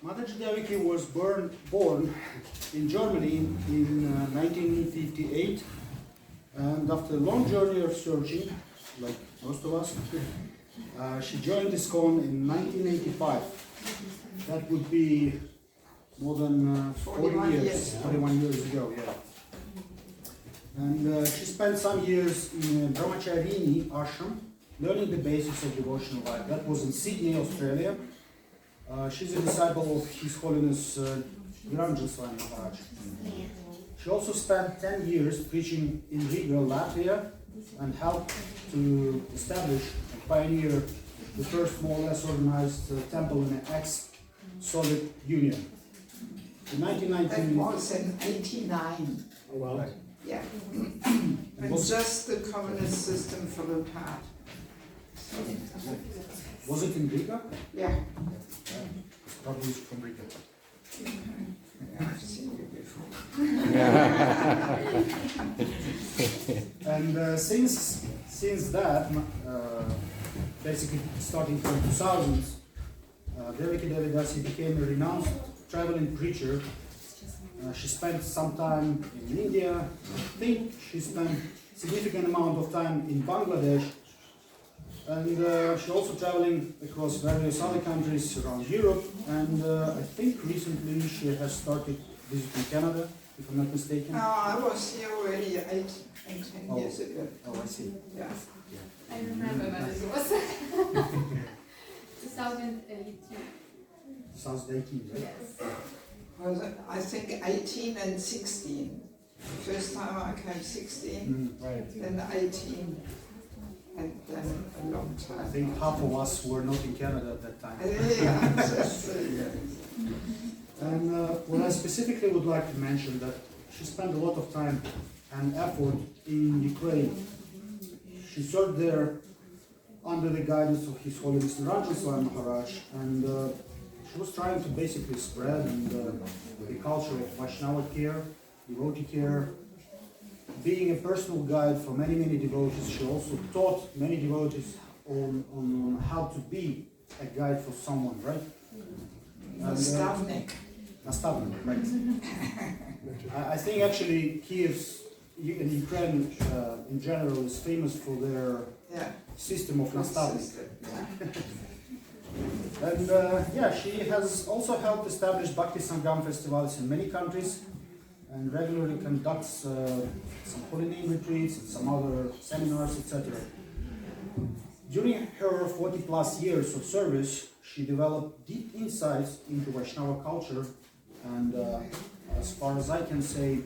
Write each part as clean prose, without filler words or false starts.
Mataji Devaki was born in Germany in 1958, and after a long journey of searching, like most of us, she joined Discourse in 1985. That would be more than 41 years ago, yeah. And she spent some years in Brahmacharini ashram, learning the basics of devotional life. That was in Sydney, Australia. She's a disciple of His Holiness Nrisimhadev Maharaj. She also spent 10 years preaching in Riga, Latvia, and helped to establish and pioneer the first more or less organized temple in an ex-Soviet Union. In 1919... That was in 89. Oh, wow. Right. Yeah. And just the communist system fell apart. Was it in Riga? Yeah. Probably from Riga. Yeah, I've seen you before. And since that, basically starting from 2000s, Devaki Devi Dasi became a renowned traveling preacher. She spent some time in India. I think she spent a significant amount of time in Bangladesh. And she also traveling across various other countries around Europe. And I think recently she has started visiting Canada, if I'm not mistaken. No, I was here already 8 and 10 years ago. Oh, I see. Yeah. I remember when it was 2018. 2018, right? Yes. I think 18 and 16. First time I came 16, Right. then 18, and then a long time. I think half of us were not in Canada at that time. Yeah, that's, And what I specifically would like to mention that she spent a lot of time and effort in Ukraine. She served there under the guidance of His Holiness Nrisimha Maharaj, and she was trying to basically spread the culture of Vaishnava care, devotee care. Being a personal guide for many, many devotees, she also taught many devotees on how to be a guide for someone, right? Nastavnik. Nastavnik, right. I think actually Kiev and Ukraine in general is famous for their system of nastavnik. And she has also helped establish Bhakti Sangam festivals in many countries and regularly conducts some holy name retreats and some other seminars, etc. During her 40 plus years of service, she developed deep insights into Vaishnava culture, and as far as I can say,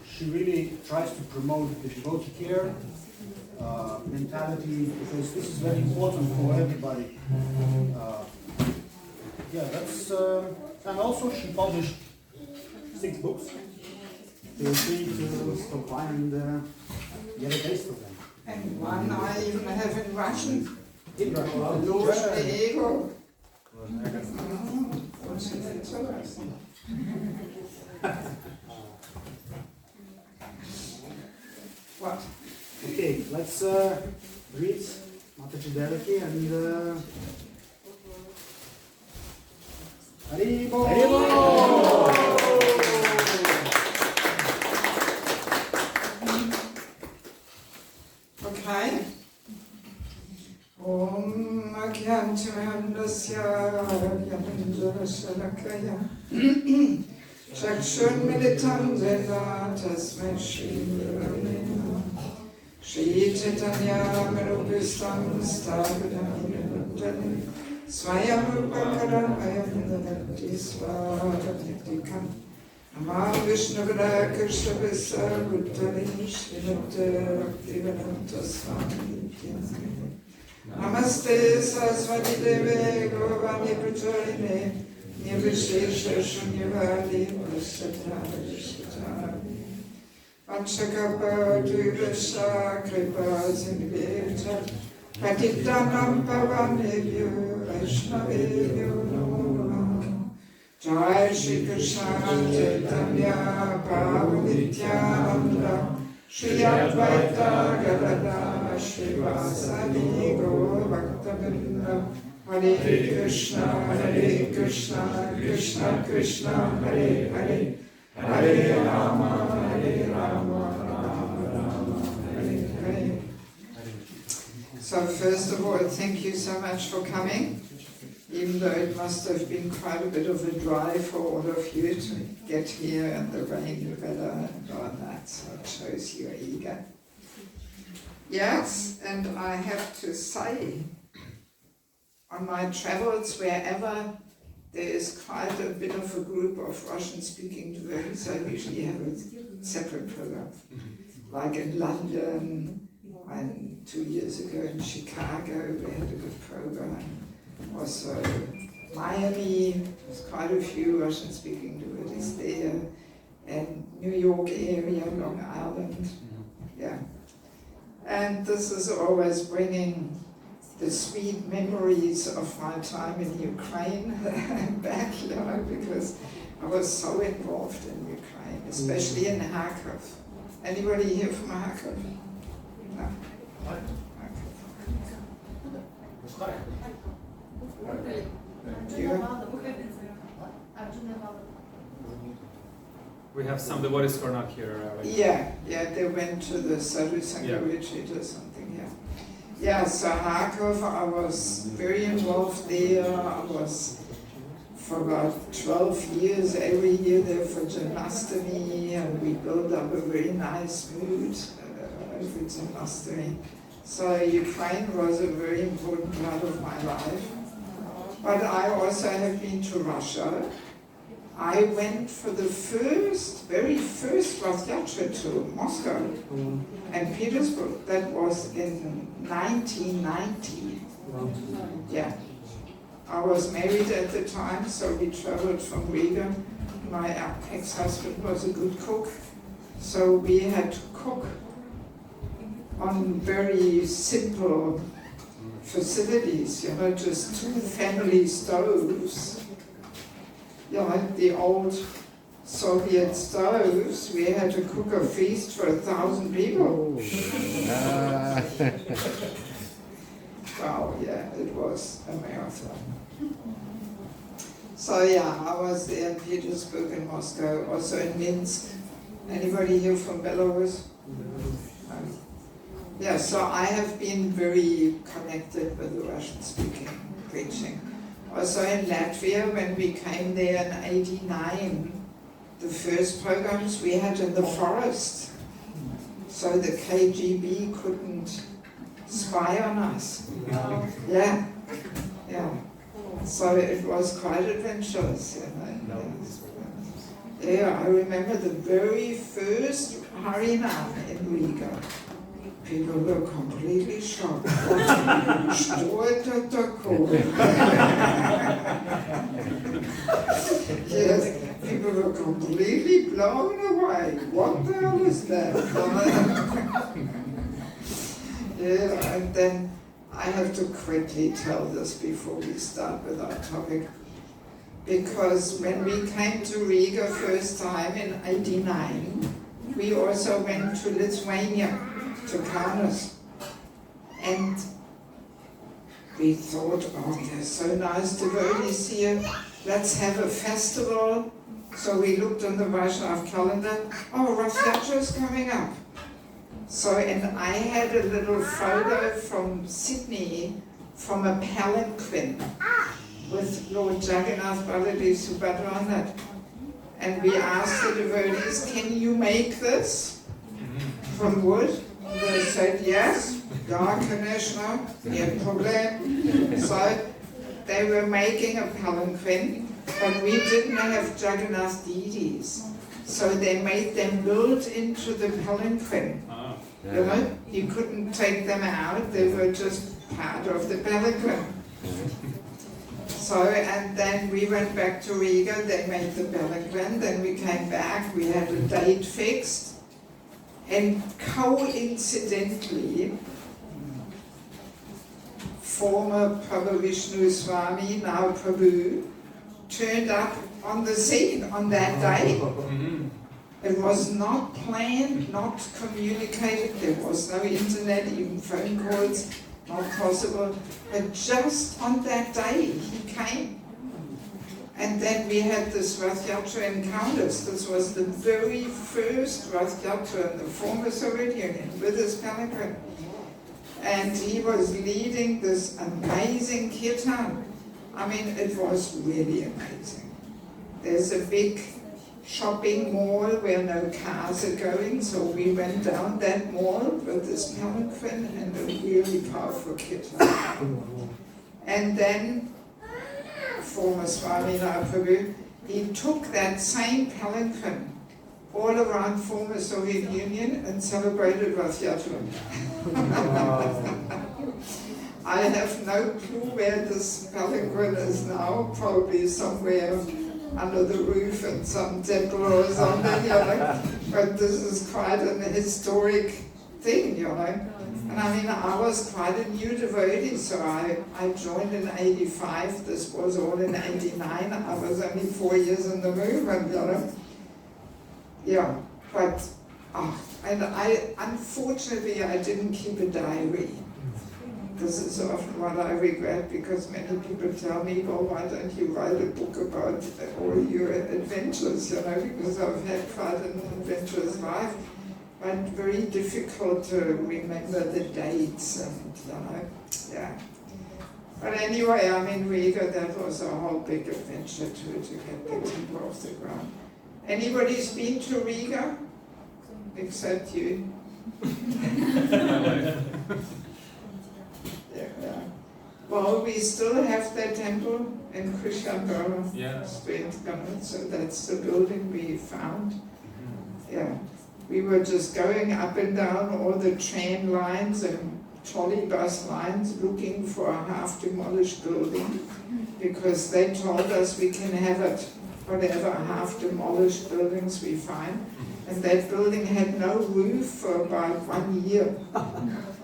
she really tries to promote the devotee care mentality, because this is very important for everybody. That's and also she published 6 books. Feel free to stop by and get a taste of them. And one I even have in Russian. In Russian. Lord Ego. What's it so What? Okay, let's read Mataji Devaki and Hare Bol! Hare Bol! Okay. Om Agyantiramdasya Yanandarashalakaya Chakshun Militam Dena Tasmai Shri Shri Chaitanya Marupishtam Stavadam Swayam Rupakaram Ayam Dadati Svadatikam Nama Vishnu Vada Krishna Visa Ruttali Srimate Bhaktivedanta Swami Namaste Saraswati Deve Govani Pracharine Nirvishesha Shunyavadi Vasatari Shatari Vanchakapa Dvivasha Kripa Sindhiveta Patitanam Pavanebhyo Vaishnavebhyo Namo Namo Jai Shri Krishna Chaitanya Prabhu Nityananda Shri Advaita Gadadara Shri Vasadi Gaur Bhakta Vrinda Hare Krishna, Krishna Krishna, Hare Hare, Hare Rama, Rama Rama, Hare Hare. So first of all, thank you so much for coming, even though it must have been quite a bit of a drive for all of you to get here and the rain, the weather and all that, so it shows you're eager. Yes, and I have to say, on my travels, wherever there is quite a bit of a group of Russian-speaking devotees, I usually have a separate program. Like in London, and 2 years ago in Chicago, we had a good program. Also Miami, there's quite a few Russian-speaking devotees there, and New York area, Long Island, yeah. And this is always bringing the sweet memories of my time in Ukraine back, you know, because I was so involved in Ukraine, especially in Kharkov. Anybody here from Kharkov? No. We have some devotees who are not here. Yeah, they went to the Sadhu Sangha retreat or something, yeah. Yeah, so Kharkov, I was very involved there. I was for about 12 years, every year there for Janmashtami, and we built up a very nice mood every Janmashtami. So Ukraine was a very important part of my life. But I also have been to Russia. I went for the very first Rath Yatra to Moscow and Petersburg. That was in 1990. Yeah. I was married at the time, so we traveled from Riga. My ex-husband was a good cook, so we had to cook on very simple facilities, you know, just 2 family stoves. You know, like the old Soviet stoves, we had to cook a feast for 1,000 people. Wow, yeah, it was a marathon. So yeah, I was there in Petersburg and Moscow, also in Minsk. Anybody here from Belarus? Yeah, so I have been very connected with the Russian-speaking preaching. Also in Latvia, when we came there in '89, the first programs we had in the forest, so the KGB couldn't spy on us. Yeah. So it was quite adventurous. You know. Yeah, I remember the very first Harinam in Riga. People were completely shocked. Yes, people were completely blown away. What the hell is that? Yeah, and then I have to quickly tell this before we start with our topic. Because when we came to Riga first time in '89, we also went to Lithuania, to Kaunas. And we thought, oh, they're so nice devotees here, let's have a festival. So we looked on the Vaishnav calendar, oh, Rath Yatra is coming up. So, and I had a little photo from Sydney, from a palanquin with Lord Jagannath Baladev Subhadra on it. And we asked the devotees, can you make this from wood? They said yes, ja, Krishna, no problem. So they were making a palanquin, but we didn't have Jagannath deities. So they made them built into the palanquin. You know, you couldn't take them out, they were just part of the palanquin. So, and then we went back to Riga, they made the palanquin, then we came back, we had a date fixed. And coincidentally, former Prabhu Vishnu Swami, now Prabhu, turned up on the scene on that day. It was not planned, not communicated, there was no internet, even phone calls. not possible. But just on that day, he came. And then we had this Rath Yatra encounters. This was the very first Rath Yatra in the former Soviet Union with his palanquin. And he was leading this amazing kirtan. I mean, it was really amazing. There's a big shopping mall where no cars are going, so we went down that mall with this palanquin and a really powerful kirtan. And then, former Swami Prabhu, he took that same palanquin all around former Soviet Union and celebrated Rath Yatra. I have no clue where this palanquin is now, probably somewhere under the roof in some temple or something, you know. But this is quite an historic thing, you know. And I mean, I was quite a new devotee, so I joined in 85, this was all in 89, I was only 4 years in the movement, you know. Yeah, but, and unfortunately I didn't keep a diary. This is often what I regret, because many people tell me, well, why don't you write a book about all your adventures, you know, because I've had quite an adventurous life, but very difficult to remember the dates and, you know, yeah. But anyway, I mean, Riga, that was a whole big adventure to get the temple off the ground. Anybody's been to Riga? Except you. Yeah. Well, we still have that temple in Krishnagara Street, so that's the building we found. Yeah. We were just going up and down all the train lines and trolley bus lines looking for a half-demolished building, because they told us we can have it, whatever half-demolished buildings we find. And that building had no roof for about 1 year.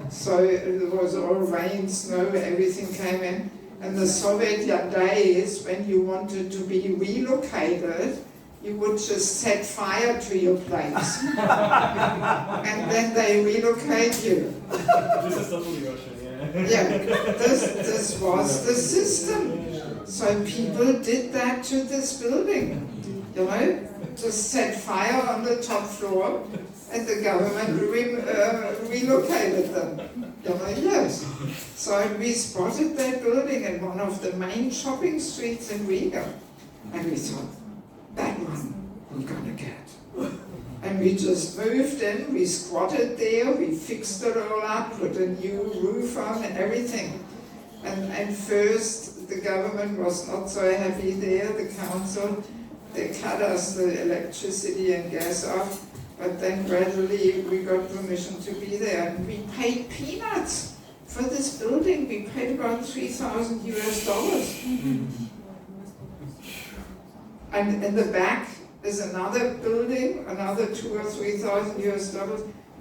So it was all rain, snow, everything came in. And the Soviet days, when you wanted to be relocated, you would just set fire to your place. And then they relocate you. This is totally Russian, yeah. Yeah, this was the system. So people did that to this building, you know, just set fire on the top floor, and the government relocated them. You know, yes. So we spotted that building in one of the main shopping streets in Riga, and we thought, that one we're gonna get. And we just moved in, we squatted there, we fixed it all up, put a new roof on and everything. And first the government was not so happy there, the council. They cut us the electricity and gas off, but then gradually we got permission to be there. And we paid peanuts for this building. We paid about $3,000 US. And in the back is another building, another $2,000 or $3,000 US.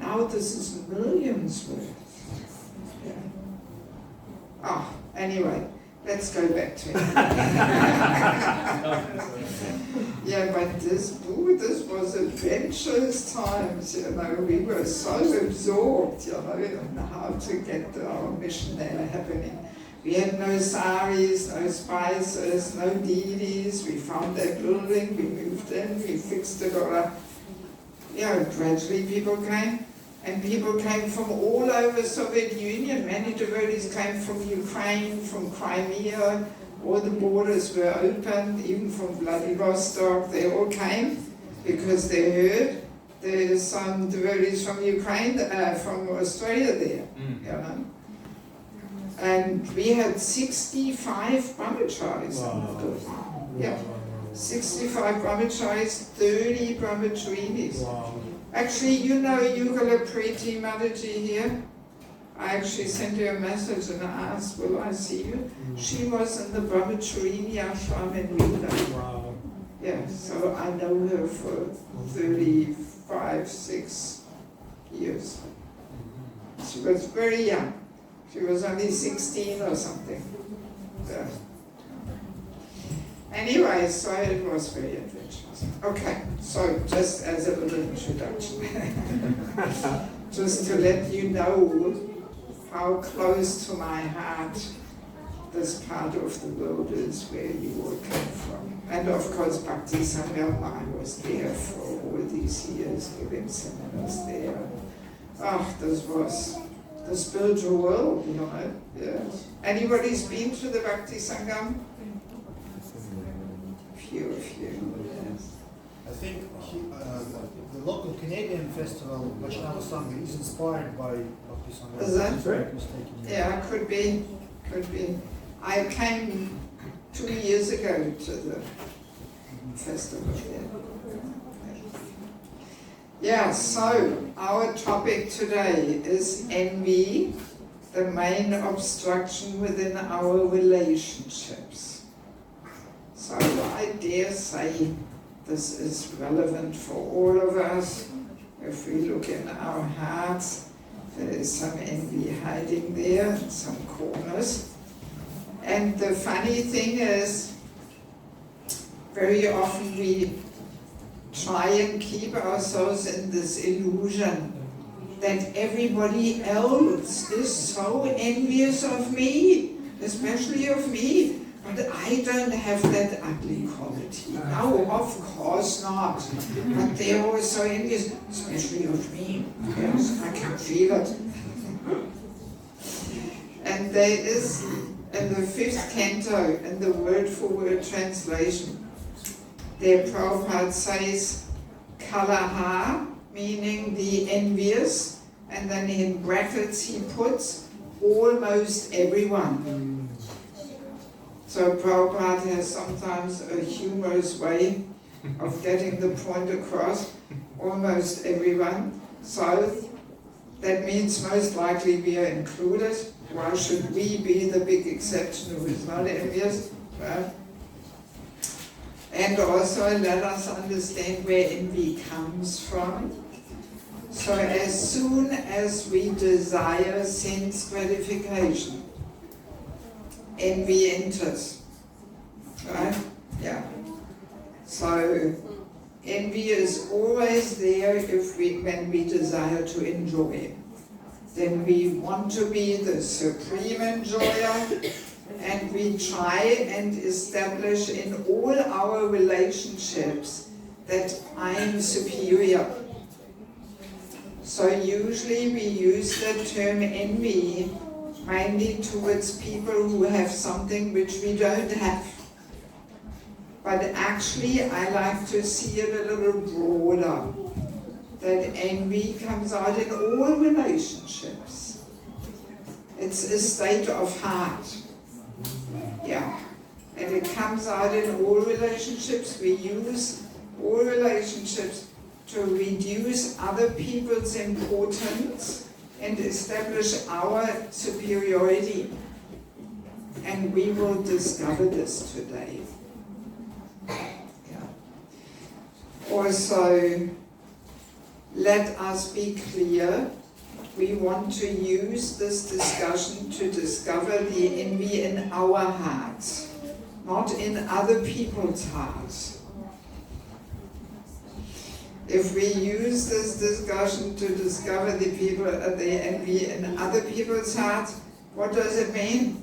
Now this is millions worth. Yeah. Anyway, let's go back to it. Yeah, but this was adventurous times, you know. We were so absorbed, you know, in how to get our mission there happening. We had no saris, no spices, no deities. We found that building, we moved in, we fixed it all up. Yeah, gradually people came. And people came from all over Soviet Union. Many devotees came from Ukraine, from Crimea. All the borders were open, even from Vladivostok. They all came because they heard there's some devotees from Ukraine, from Australia there. You know? And we had 65 brahmacharis in the building. Yeah, 65 brahmacharis, 30 brahmacharinis. Wow. Actually, you know Yugala Priti Mataji here? I actually sent her a message and I asked, will I see you? She was in the Brahmacharini ashram in Riga. Wow. Yeah, so I know her for 35, 6 years. She was very young. She was only 16 or something. So, anyway, so it was very adventurous. Okay, so just as a little introduction, just to let you know how close to my heart this part of the world is where you all come from. And of course, Bhakti Sangam, I was there for all these years, giving seminars there. Oh, this was the spiritual world, you know. Yes. Anybody's been to the Bhakti Sangam? Few of you, yes. I think the local Canadian festival, Vaishnava Sangha, is inspired by Bhakti Sangha. Is that? If I'm not mistaken. Yeah, could be. I came 2 years ago to the festival. Yeah, so our topic today is envy, the main obstruction within our relationships. So I dare say this is relevant for all of us. If we look in our hearts, there is some envy hiding there in some corners. And the funny thing is, very often we try and keep ourselves in this illusion that everybody else is so envious of me, especially of me, but I don't have that ugly quality. No, of course not. But they're always so envious, especially of me. Yes, I can feel it. And there is, in the 5th canto, in the word-for-word translation, there Prabhupada says, Kalaha, meaning the envious, and then in brackets he puts, almost everyone. So Prabhupada has sometimes a humorous way of getting the point across, almost everyone. So that means most likely we are included. Why should we be the big exception who is not envious? Right? And also let us understand where envy comes from. So as soon as we desire sense gratification, envy enters. Right? Yeah. So envy is always there when we desire to enjoy. Then we want to be the supreme enjoyer, and we try and establish in all our relationships that I am superior. So usually we use the term envy mainly towards people who have something which we don't have. But actually I like to see it a little broader. That envy comes out in all relationships. It's a state of heart. Yeah. And it comes out in all relationships. We use all relationships to reduce other people's importance and establish our superiority. And we will discover this today. Yeah. Also, let us be clear, we want to use this discussion to discover the envy in our hearts, not in other people's hearts. If we use this discussion to discover the envy in other people's hearts, what does it mean?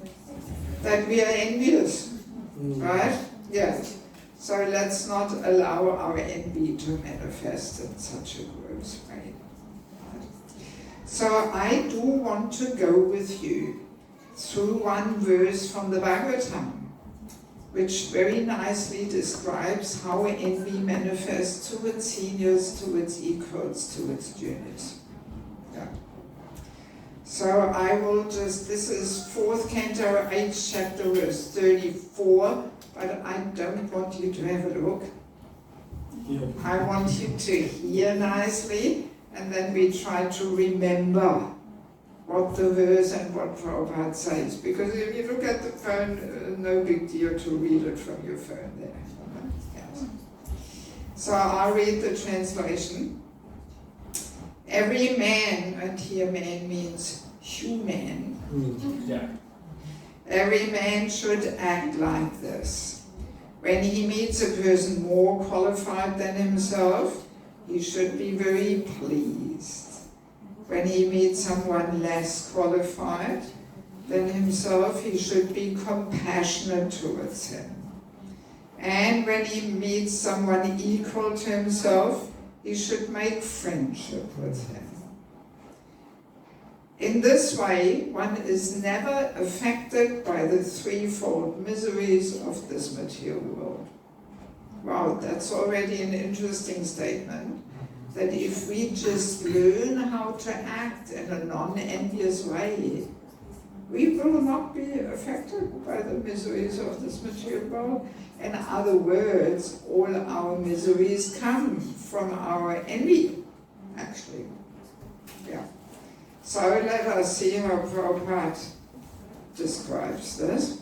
That we are envious, right? Yes. So let's not allow our envy to manifest in such a gross way. So I do want to go with you through one verse from the Bhagavatam, which very nicely describes how envy manifests to its seniors, to its equals, to its juniors. Yeah. So I will just, this is 4th canto, 8th chapter, verse 34, but I don't want you to have a look. Yeah. I want you to hear nicely, and then we try to remember what the verse and what Prabhupada says. Because if you look at the phone, no big deal to read it from your phone there. Yes. So I'll read the translation. Every man, and here man means human. Yeah. Every man should act like this. When he meets a person more qualified than himself, he should be very pleased. when he meets someone less qualified than himself, he should be compassionate towards him. And when he meets someone equal to himself, he should make friendship with him. In this way, one is never affected by the threefold miseries of this material world. Wow, that's already an interesting statement, that if we just learn how to act in a non-envious way, we will not be affected by the miseries of this material world. In other words, all our miseries come from our envy, actually. Yeah. So let us see how Prabhupada describes this.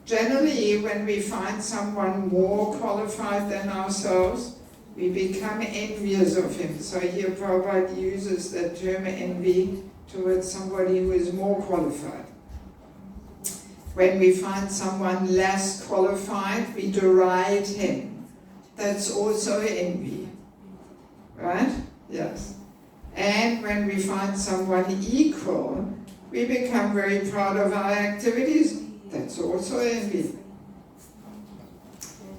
Generally, when we find someone more qualified than ourselves, we become envious of him. So here Prabhupada uses the term envy towards somebody who is more qualified. When we find someone less qualified, we deride him. That's also envy. Right? Yes. And when we find someone equal, we become very proud of our activities. That's also envy.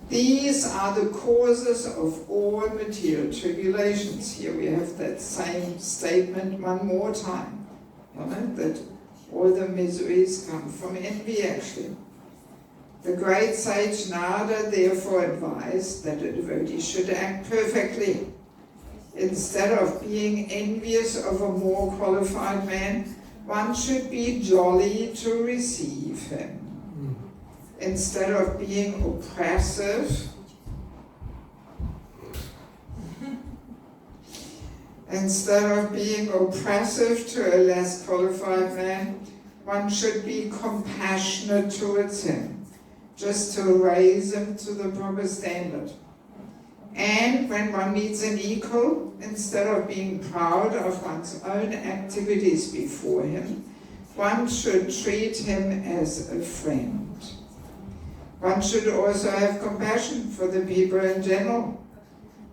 These are the causes of all material tribulations. Here we have that same statement one more time. Right? That all the miseries come from envy, actually. The great sage Narada therefore advised that a devotee should act perfectly. Instead of being envious of a more qualified man, one should be jolly to receive him. Instead of being oppressive, to a less qualified man, one should be compassionate towards him, just to raise him to the proper standard. And when one meets an equal, instead of being proud of one's own activities before him, one should treat him as a friend. One should also have compassion for the people in general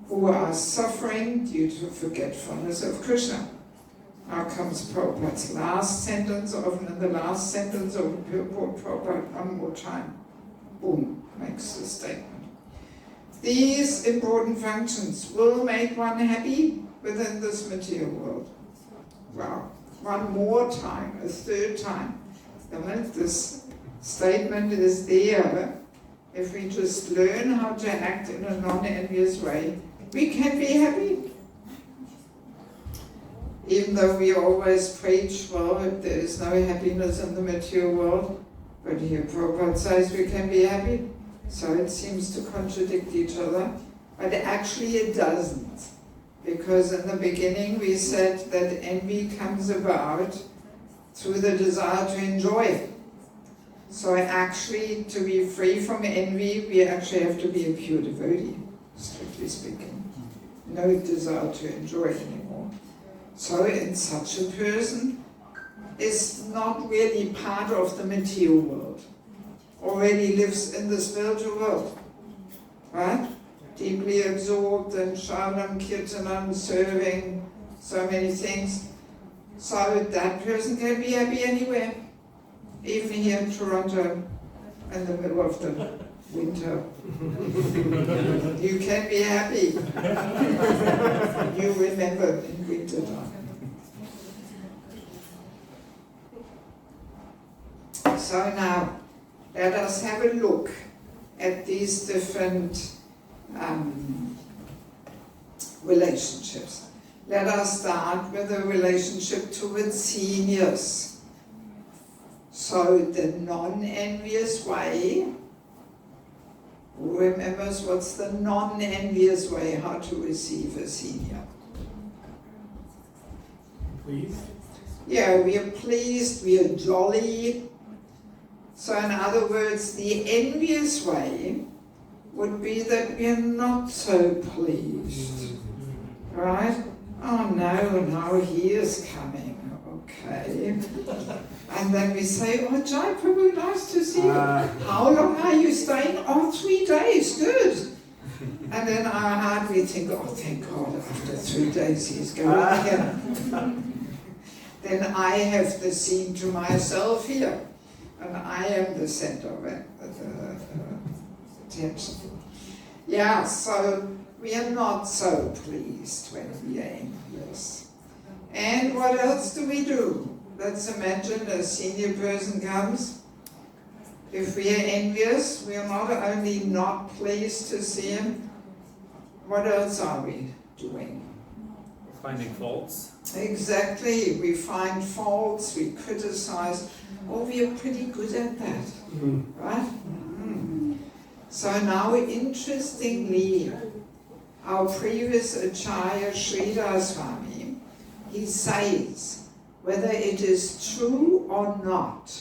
who are suffering due to forgetfulness of Krishna. Now comes Prabhupada's last sentence, often in the last sentence of the purport, Prabhupada one more time, boom, makes the statement. These important functions will make one happy within this material world. Wow, one more time, a third time. This statement is there. If we just learn how to act in a non-envious way, we can be happy. Even though we always preach, well, if there is no happiness in the material world, but here Prabhupada says we can be happy. So it seems to contradict each other, but actually it doesn't. Because in the beginning we said that envy comes about through the desire to enjoy. So actually, to be free from envy, we actually have to be a pure devotee, strictly speaking. No desire to enjoy anymore. So in such a person is not really part of the material world. Already lives in the spiritual world. Right? Deeply absorbed in Shravanam, Kirtanam, serving, so many things. So that person can be happy anywhere. Even here in Toronto, in the middle of the winter. You can be happy. You remember in winter time. So now, let us have a look at these different relationships. Let us start with the relationship towards seniors. So the non-envious way, who remembers what's the non-envious way how to receive a senior? Please? Yeah, we are pleased, we are jolly. So in other words, the envious way would be that we are not so pleased. Right? Oh no, now he is coming. Okay. And then we say, oh Jai Prabhu, nice to see you. How long are you staying? Oh, 3 days, good. And in our heart we think, oh thank God, after 3 days he's going again. then I have the scene to myself here, and I am the center of attention. Yeah, so we are not so pleased when we are envious. And what else do we do? Let's imagine a senior person comes. If we are envious, we are not only not pleased to see him, what else are we doing? Finding faults. Exactly, we find faults, we criticize. Oh, we are pretty good at that, right? So now, interestingly, our previous Acharya Sridhar Swami, he says, whether it is true or not,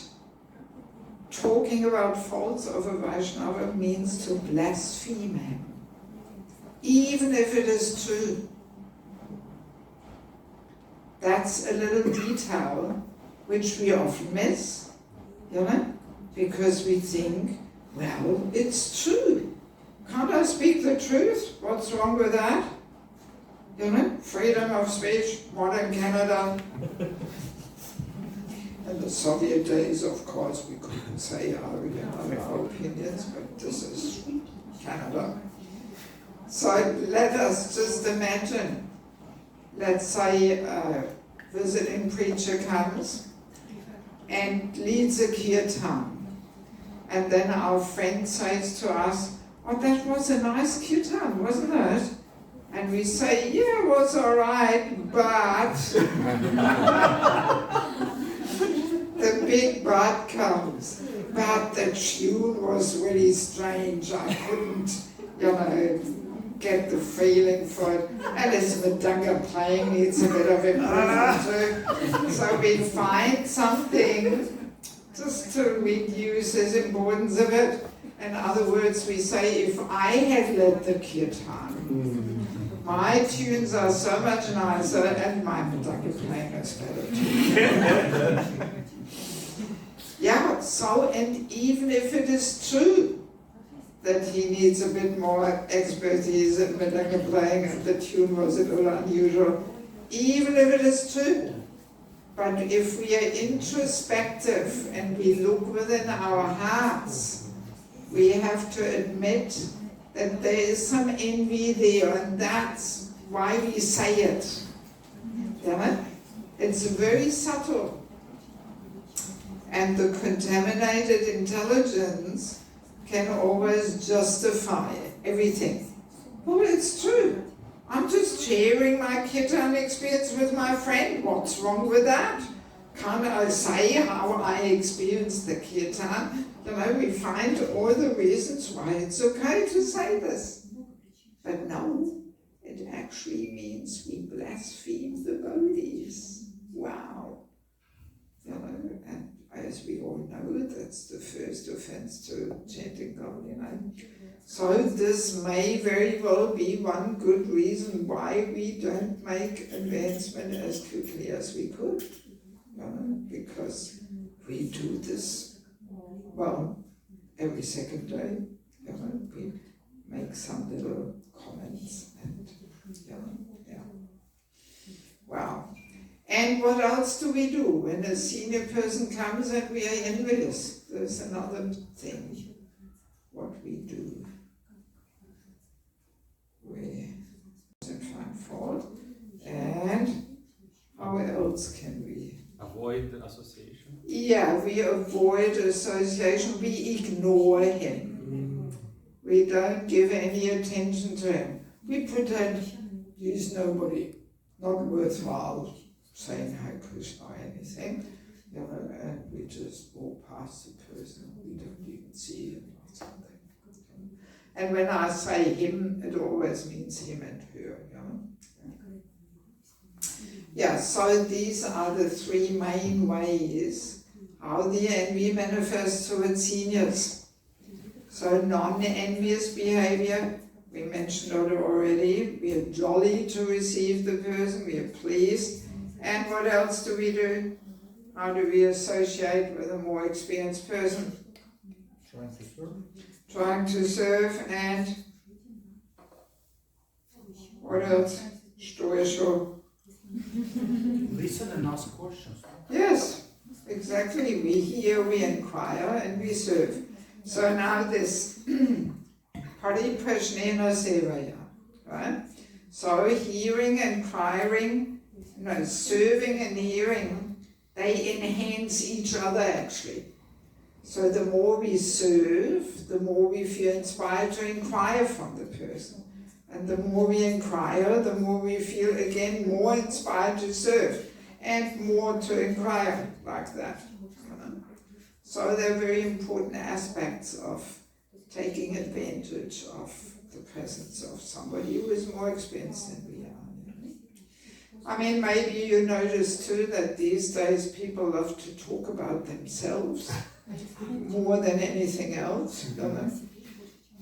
talking about faults of a Vaishnava means to blaspheme him, even if it is true. That's a little detail which we often miss, because we think, well, it's true. Can't I speak the truth? What's wrong with that? Freedom of speech, modern Canada. In the Soviet days, of course, we couldn't say we have our opinions, but this is Canada. So let us just imagine, let's say a visiting preacher comes and leads a kirtan. And then our friend says to us, oh, that was a nice kirtan, wasn't it? And we say, yeah, it was all right, but the big but comes. But the tune was really strange. I couldn't, get the feeling for it. And it's Madanga playing, needs a bit of improvement too. So we find something just to reduce his importance of it. In other words, we say, if I had led the kirtan, my tunes are so much nicer and my Madanga playing is better too. Yeah, so, and even if it is true that he needs a bit more expertise in Madanga playing and the tune was a little unusual, even if it is true, but if we are introspective and we look within our hearts, we have to admit that there is some envy there, and that's why we say it. It's very subtle. And the contaminated intelligence can always justify everything. Well, it's true. I'm just sharing my kirtan experience with my friend. What's wrong with that? Can't I say how I experienced the kirtan? We find all the reasons why it's okay to say this. But no, it actually means we blaspheme the bodhis. Wow. And as we all know, that's the first offense to chanting Godly name. So this may very well be one good reason why we don't make advancement as quickly as we could. Because we do this, well, every second day. We make some little comments and wow. And what else do we do when a senior person comes and we are envious? There's another thing. What we do. We find fault. And how else can we? Avoid association. Yeah, we avoid association. We ignore him. We don't give any attention to him. We pretend he's nobody, not worthwhile saying Hare Krishna or anything, and we just walk past the person, we don't even see him or something. And when I say him, it always means him and her. Yeah, so these are the three main ways how the envy manifests towards seniors. So non-envious behavior, we mentioned it already, we are jolly to receive the person, we are pleased. And what else do we do? How do we associate with a more experienced person? Trying to serve. Trying to serve, and what else? Stoisho. Listen and ask questions. Yes, exactly. We hear, we inquire, and we serve. So now this Pariprashnena Sevaya, right? So hearing, inquiring, serving and hearing, they enhance each other actually. So the more we serve, the more we feel inspired to inquire from the person. And the more we inquire, the more we feel again more inspired to serve and more to inquire like that. So they're very important aspects of taking advantage of the presence of somebody who is more experienced than we are. I mean, maybe you notice too that these days people love to talk about themselves more than anything else,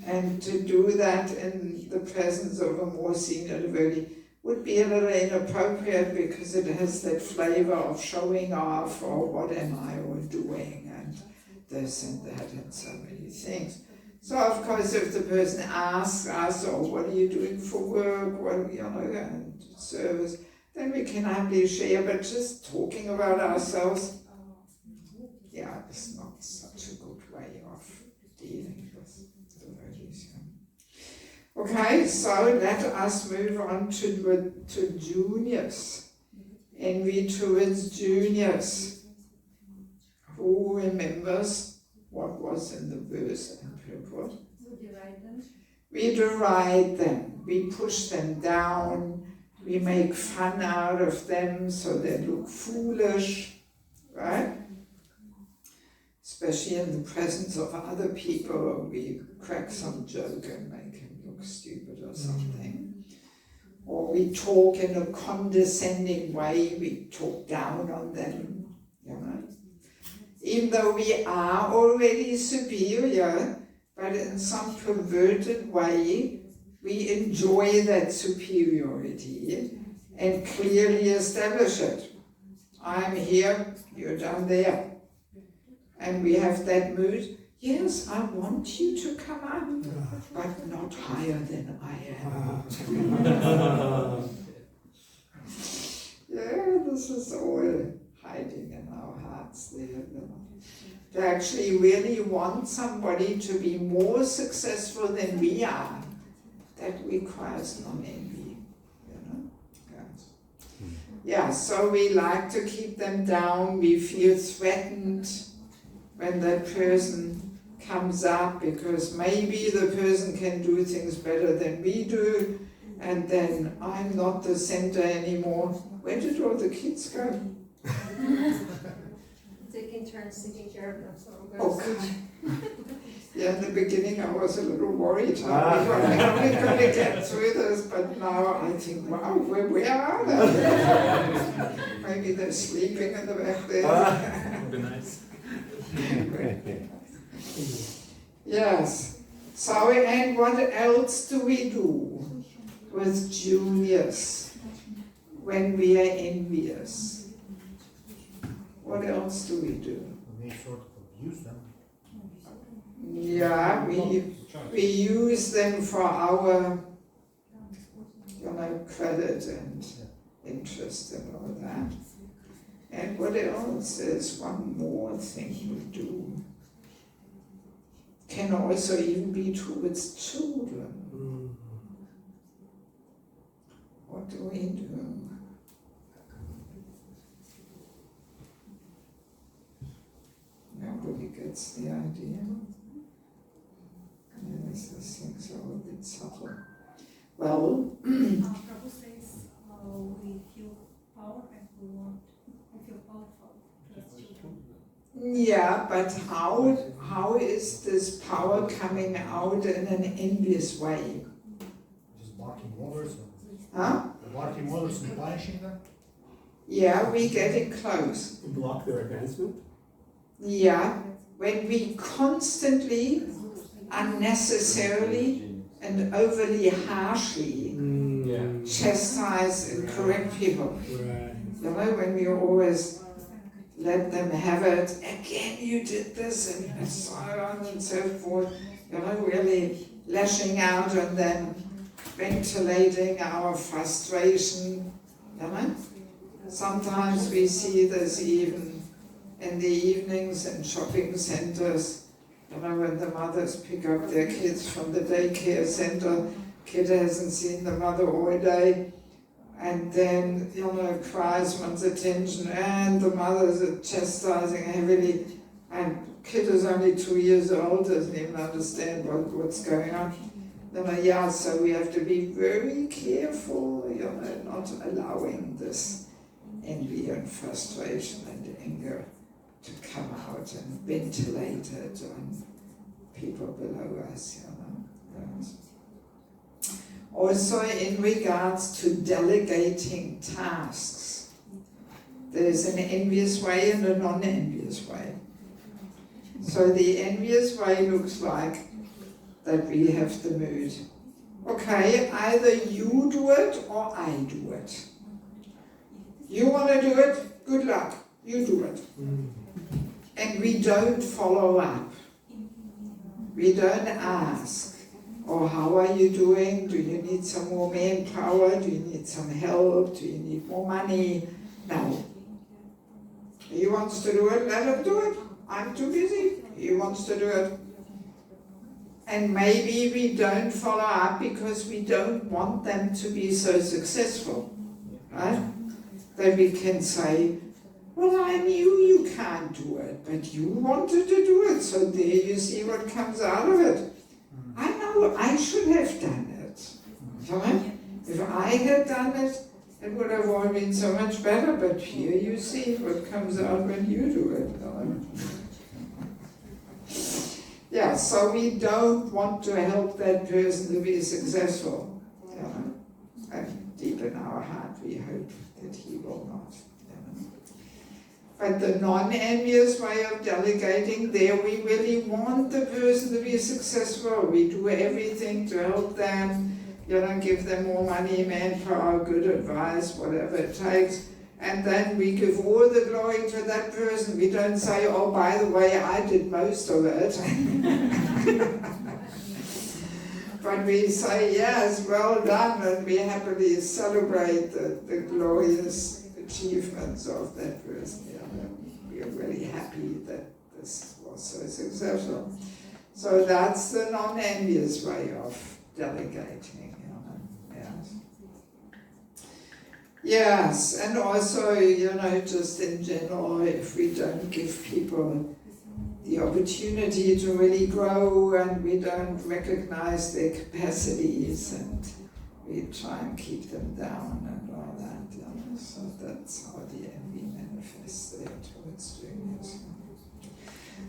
and to do that in the presence of a more senior devotee would be a little inappropriate because it has that flavor of showing off or what am I all doing and this and that and so many things. So of course if the person asks us, oh, what are you doing for work, what, and service, then we can happily share, but just talking about ourselves, yeah, it's not such a good way of dealing with devotees. Okay, so let us move on to juniors. Envy towards juniors. Who remembers what was in the verse in purport? We deride them. We deride them, we push them down, we make fun out of them so they look foolish, right? Especially in the presence of other people, we crack some joke and make him look stupid or something. Or we talk in a condescending way, we talk down on them, Even though we are already superior, but in some perverted way, we enjoy that superiority and clearly establish it. I'm here, you're down there. And we have that mood, yes, I want you to come up, but not higher than I am. Yeah, this is all hiding in our hearts there. To actually really want somebody to be more successful than we are, that requires non-envy, Yes. Yeah, so we like to keep them down, we feel threatened when that person comes up because maybe the person can do things better than we do, and then I'm not the center anymore. Where did all the kids go? Taking turns taking care of them, so I'm going to Okay. switch. Yeah, in the beginning I was a little worried how we're going to get through this, but now I think, wow, where are they? Maybe they're sleeping in the back there. Would be nice. Yes. So, and what else do we do with juniors when we are envious? What else do we do? We sort of abuse them. Yeah, we use them for our, credit and interest and all that. And what else is one more thing we do? Can also even be towards children. What do we do? Nobody gets the idea. Yes, these things are a bit subtle. Well, Prabhu says we feel power and we feel powerful. yeah, but how is this power coming out in an envious way? Just barking orders. Huh? Barking orders and punishing them. Yeah, we getting close. To block their advancement? Yeah, when we constantly, unnecessarily, and overly harshly chastise and correct people. Right. When we always let them have it, again you did this, and so on and so forth, really lashing out and then ventilating our frustration, Sometimes we see this even in the evenings in shopping centers. You know, when the mothers pick up their kids from the daycare center, kid hasn't seen the mother all day, and then, you know, cries, wants attention, and the mother's chastising heavily, and kid is only 2 years old, doesn't even understand what's going on. You know, yeah, so we have to be very careful, you know, not allowing this envy and frustration and anger to come out and ventilate it on people below us, you know. Yes. Also, in regards to delegating tasks, there's an envious way and a non-envious way. So the envious way looks like that we have the mood. Okay, either you do it or I do it. You want to do it? Good luck. You do it. And we don't follow up. We don't ask, oh, how are you doing? Do you need some more manpower? Do you need some help? Do you need more money? No. He wants to do it, let him do it. I'm too busy. He wants to do it. And maybe we don't follow up because we don't want them to be so successful, right? That we can say, well, I knew you can't do it, but you wanted to do it, so there you see what comes out of it. I know I should have done it, right? If I had done it, it would have all been so much better, but here you see what comes out when you do it. Right? Yeah, so we don't want to help that person to be successful. You know? And deep in our heart we hope that he will not. You know? But the non-envious way of delegating, there we really want the person to be successful. We do everything to help them, you know, give them more money, manpower, good advice, whatever it takes. And then we give all the glory to that person. We don't say, oh, by the way, I did most of it. But we say, yes, well done, and we happily celebrate the glorious achievements of that person. We are really happy that this was so successful. So that's the non-envious way of delegating. Yes. Yes, and also, you know, just in general, if we don't give people the opportunity to really grow and we don't recognize their capacities and we try and keep them down and all that, you know, so that's how the envy manifests there towards juniors.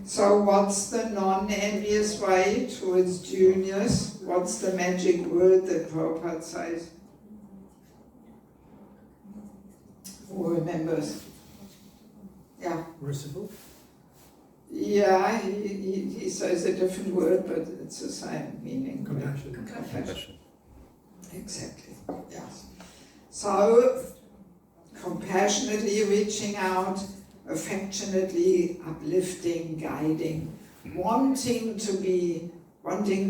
So what's the non-envious way towards juniors? What's the magic word that Prabhupada says? Who remembers? Yeah. Merciful? Yeah, he says a different word, but it's the same meaning. Compassion. Compassion. Exactly, yes. So, compassionately reaching out, affectionately uplifting, guiding, wanting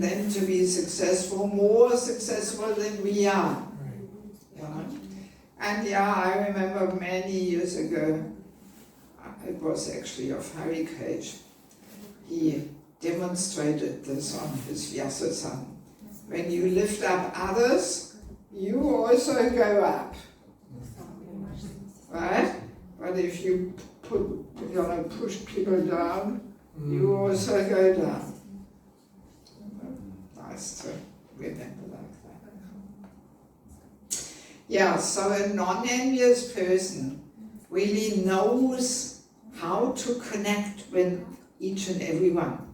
them to be successful, more successful than we are. Right. You know? And yeah, I remember many years ago, it was actually of Hare Krishna, he demonstrated this on his Vyasa-san. When you lift up others, you also go up. Right? But if you push people down, you also go down. Nice to remember like that. Yeah, so a non-envious person really knows how to connect with each and every one.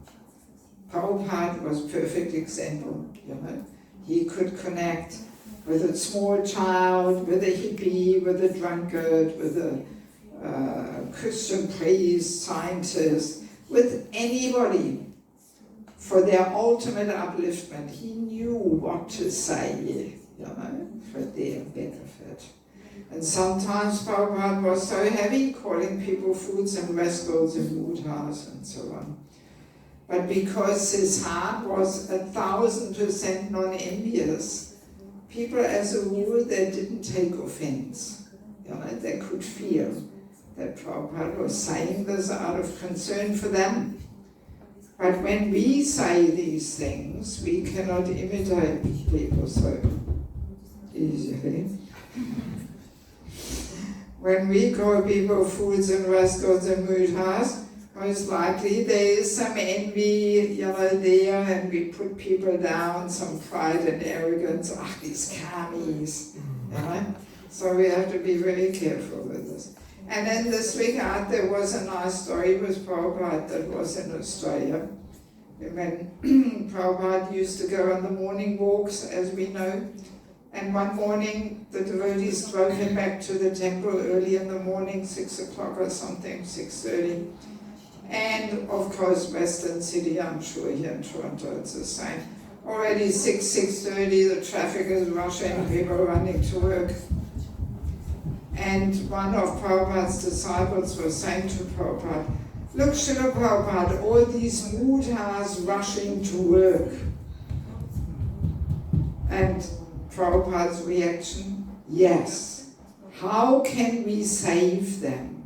Prabhupada was a perfect example, you know. He could connect with a small child, with a hippie, with a drunkard, with a Christian priest, scientist, with anybody for their ultimate upliftment. He knew what to say, you know, for their benefit. And sometimes Prabhupada was so heavy, calling people fools and rascals and moodhouse and so on. But because his heart was 1,000% non-envious, people as a rule, they didn't take offense. They could feel that Prabhupada was saying this out of concern for them. But when we say these things, we cannot imitate people so easily. When we call people fools and rascals and mudhas, most likely there is some envy, there, and we put people down, some pride and arrogance. These karmis, So we have to be very careful with this. And in this regard, there was a nice story with Prabhupada that was in Australia. When Prabhupada used to go on the morning walks, as we know, and one morning the devotees drove him back to the temple early in the morning, 6 o'clock or something, 6:30. And of course, Western City, I'm sure here in Toronto it's the same. Already 6:30, the traffic is rushing, people running to work. And one of Prabhupada's disciples was saying to Prabhupada, "Look, Srila Prabhupada, all these mudhas rushing to work." And Prabhupada's reaction, "Yes, how can we save them?"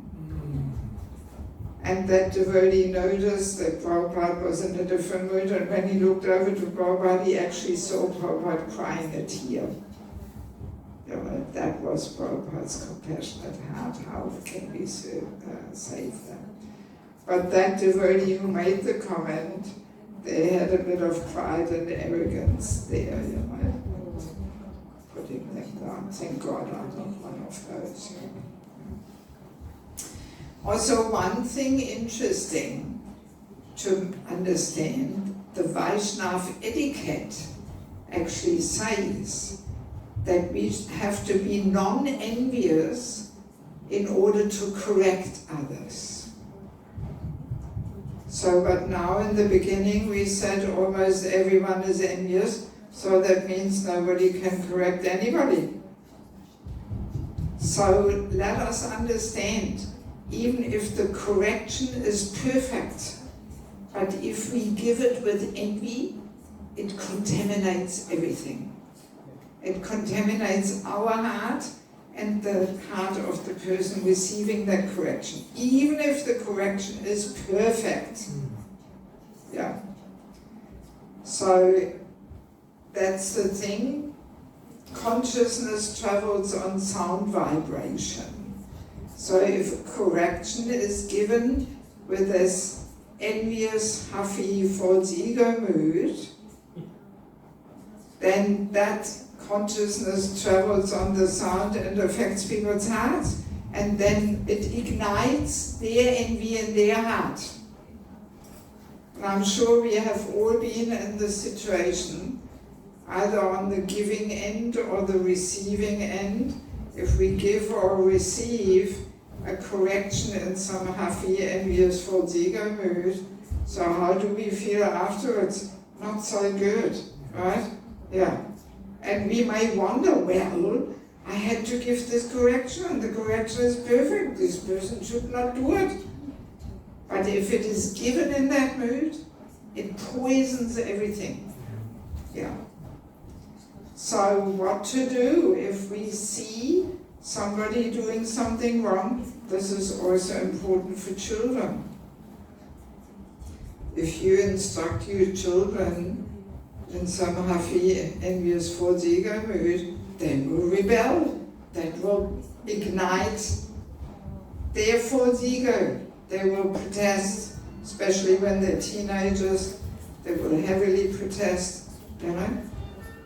And that devotee noticed that Prabhupada was in a different mood, and when he looked over to Prabhupada, he actually saw Prabhupada crying a tear. That was Prabhupada's compassionate heart. How can we save them? But that devotee who made the comment, they had a bit of pride and arrogance there, putting them down. Thank God I'm not one of those. Also, one thing interesting to understand, the Vaishnava etiquette actually says that we have to be non-envious in order to correct others. So, but now in the beginning we said almost everyone is envious, so that means nobody can correct anybody. So let us understand, even if the correction is perfect, but if we give it with envy, it contaminates everything. It contaminates our heart and the heart of the person receiving that correction, even if the correction is perfect. So that's the thing. Consciousness travels on sound vibration. So if correction is given with this envious, huffy, false ego mood, then that consciousness travels on the sound and affects people's hearts, and then it ignites their envy in their heart. And I'm sure we have all been in this situation, either on the giving end or the receiving end. If we give or receive a correction in some huffy, envious, false ego mood, so how do we feel afterwards? Not so good, right? And we may wonder, well, I had to give this correction, and the correction is perfect. This person should not do it. But if it is given in that mood, it poisons everything. So what to do if we see somebody doing something wrong? This is also important for children. If you instruct your children in some huffy, envious, false ego mood, they will rebel. That will ignite their false ego. They will protest, especially when they're teenagers. They will heavily protest,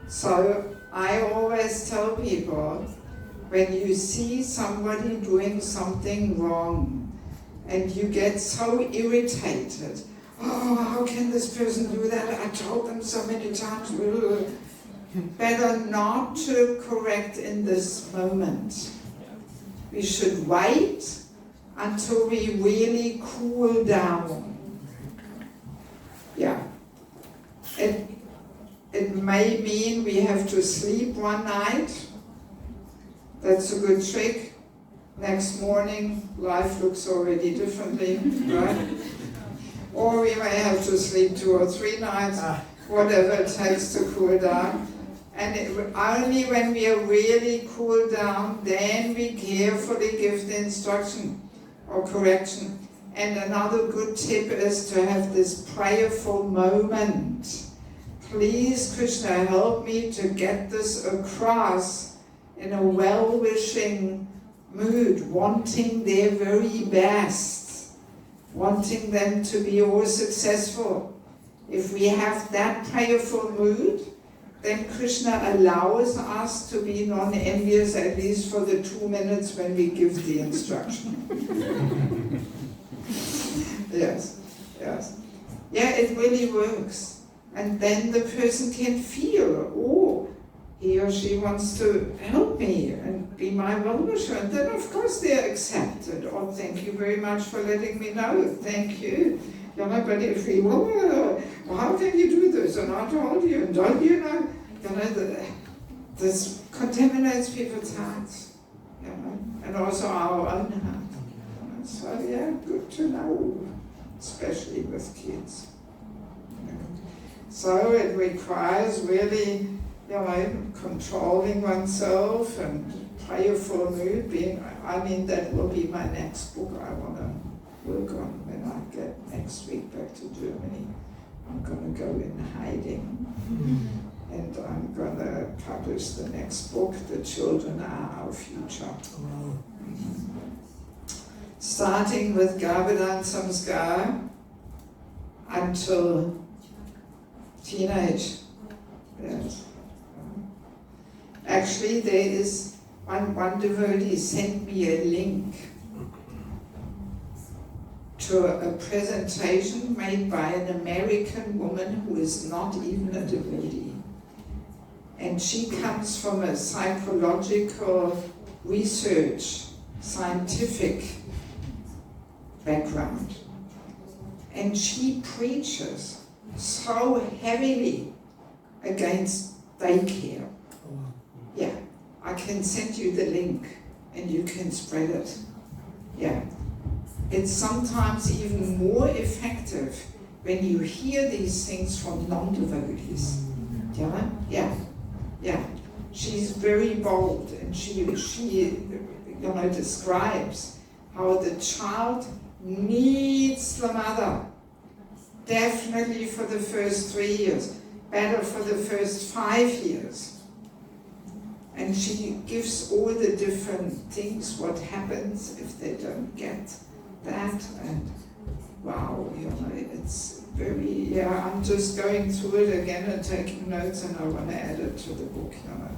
So I always tell people, when you see somebody doing something wrong and you get so irritated, oh, how can this person do that? I told them so many times. Better not to correct in this moment. We should wait until we really cool down. It may mean we have to sleep one night. That's a good trick. Next morning, life looks already differently, right? Or we may have to sleep 2 or 3 nights, whatever it takes to cool down. And only when we are really cooled down, then we carefully give the instruction or correction. And another good tip is to have this prayerful moment. Please, Krishna, help me to get this across in a well-wishing mood, wanting their very best, wanting them to be all successful. If we have that prayerful mood, then Krishna allows us to be non-envious, at least for the 2 minutes when we give the instruction. Yes, yes. Yeah, it really works. And then the person can feel, oh, he or she wants to help me and be my well-wisher. And then of course they're accepted. Oh, thank you very much for letting me know. Thank you. You know, but if we, well, how can you do this? And I told you, and don't you know? You know, this contaminates people's hearts. You know, and also our own heart. You know, so yeah, good to know, especially with kids. You know. So it requires really, you know, controlling oneself and prayerful mood. I mean, that will be my next book I want to work on when I get next week back to Germany. I'm going to go in hiding. And I'm going to publish the next book, The Children Are Our Future. Starting with Garbhadan Samskar until teenage. Yes. Actually, there is one devotee sent me a link to a presentation made by an American woman who is not even a devotee. And she comes from a psychological research, scientific background. And she preaches so heavily against daycare. Yeah, I can send you the link and you can spread it. Yeah. It's sometimes even more effective when you hear these things from non-devotees. Yeah? Yeah. Yeah. She's very bold and she you know, describes how the child needs the mother. Definitely for the first 3 years, better for the first 5 years. And she gives all the different things, what happens if they don't get that, and wow, you know, it's very, yeah, I'm just going through it again and taking notes, and I want to add it to the book, you know.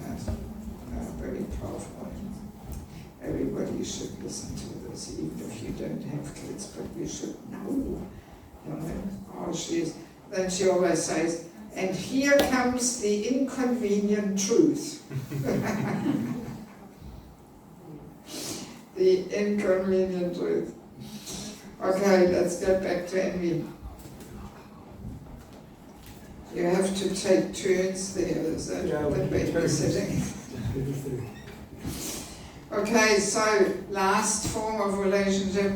Yes. Very powerful. Everybody should listen to this, even if you don't have kids, but you should know, you know, how she is. Then she always says, and here comes the inconvenient truth. The inconvenient truth. Okay, let's get back to envy. You have to take turns there, is that the babysitting? Okay, so last form of relationship,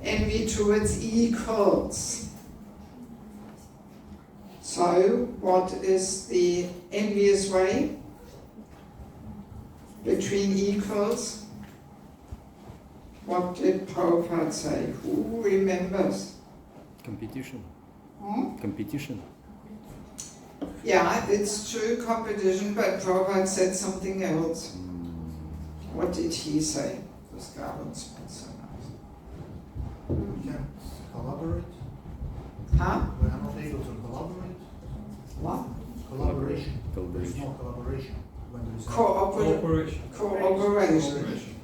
envy towards equals. So, what is the envious way between equals? What did Prabhupada say? Who remembers? Competition. Hmm? Competition. Yeah, it's true, competition, but Prabhupada said something else. What did he say? This Garland's been so nice. We can collaborate. Huh? We are not able to collaborate. What? Collaboration. There is Collaboration. no collaboration when there is no Cooperation. Cooperation. Cooperation.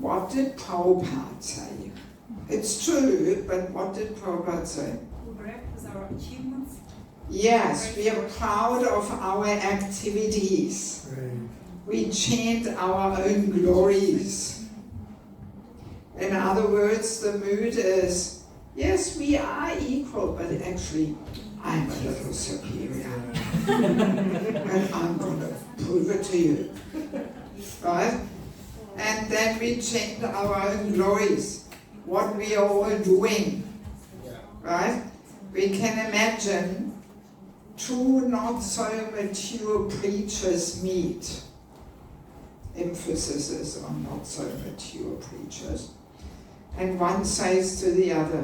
What did Prabhupada say? It's true, but what did Prabhupada say? We brag with our achievements. Yes, we are proud of our activities. We chant our own glories. In other words, the mood is, yes, we are equal, but actually, I'm a little superior. And I'm going to prove it to you. Right? And then we chant our own glories, what we are all doing. Right? We can imagine two not so mature preachers meet. Emphasis is on not so mature preachers. And one says to the other,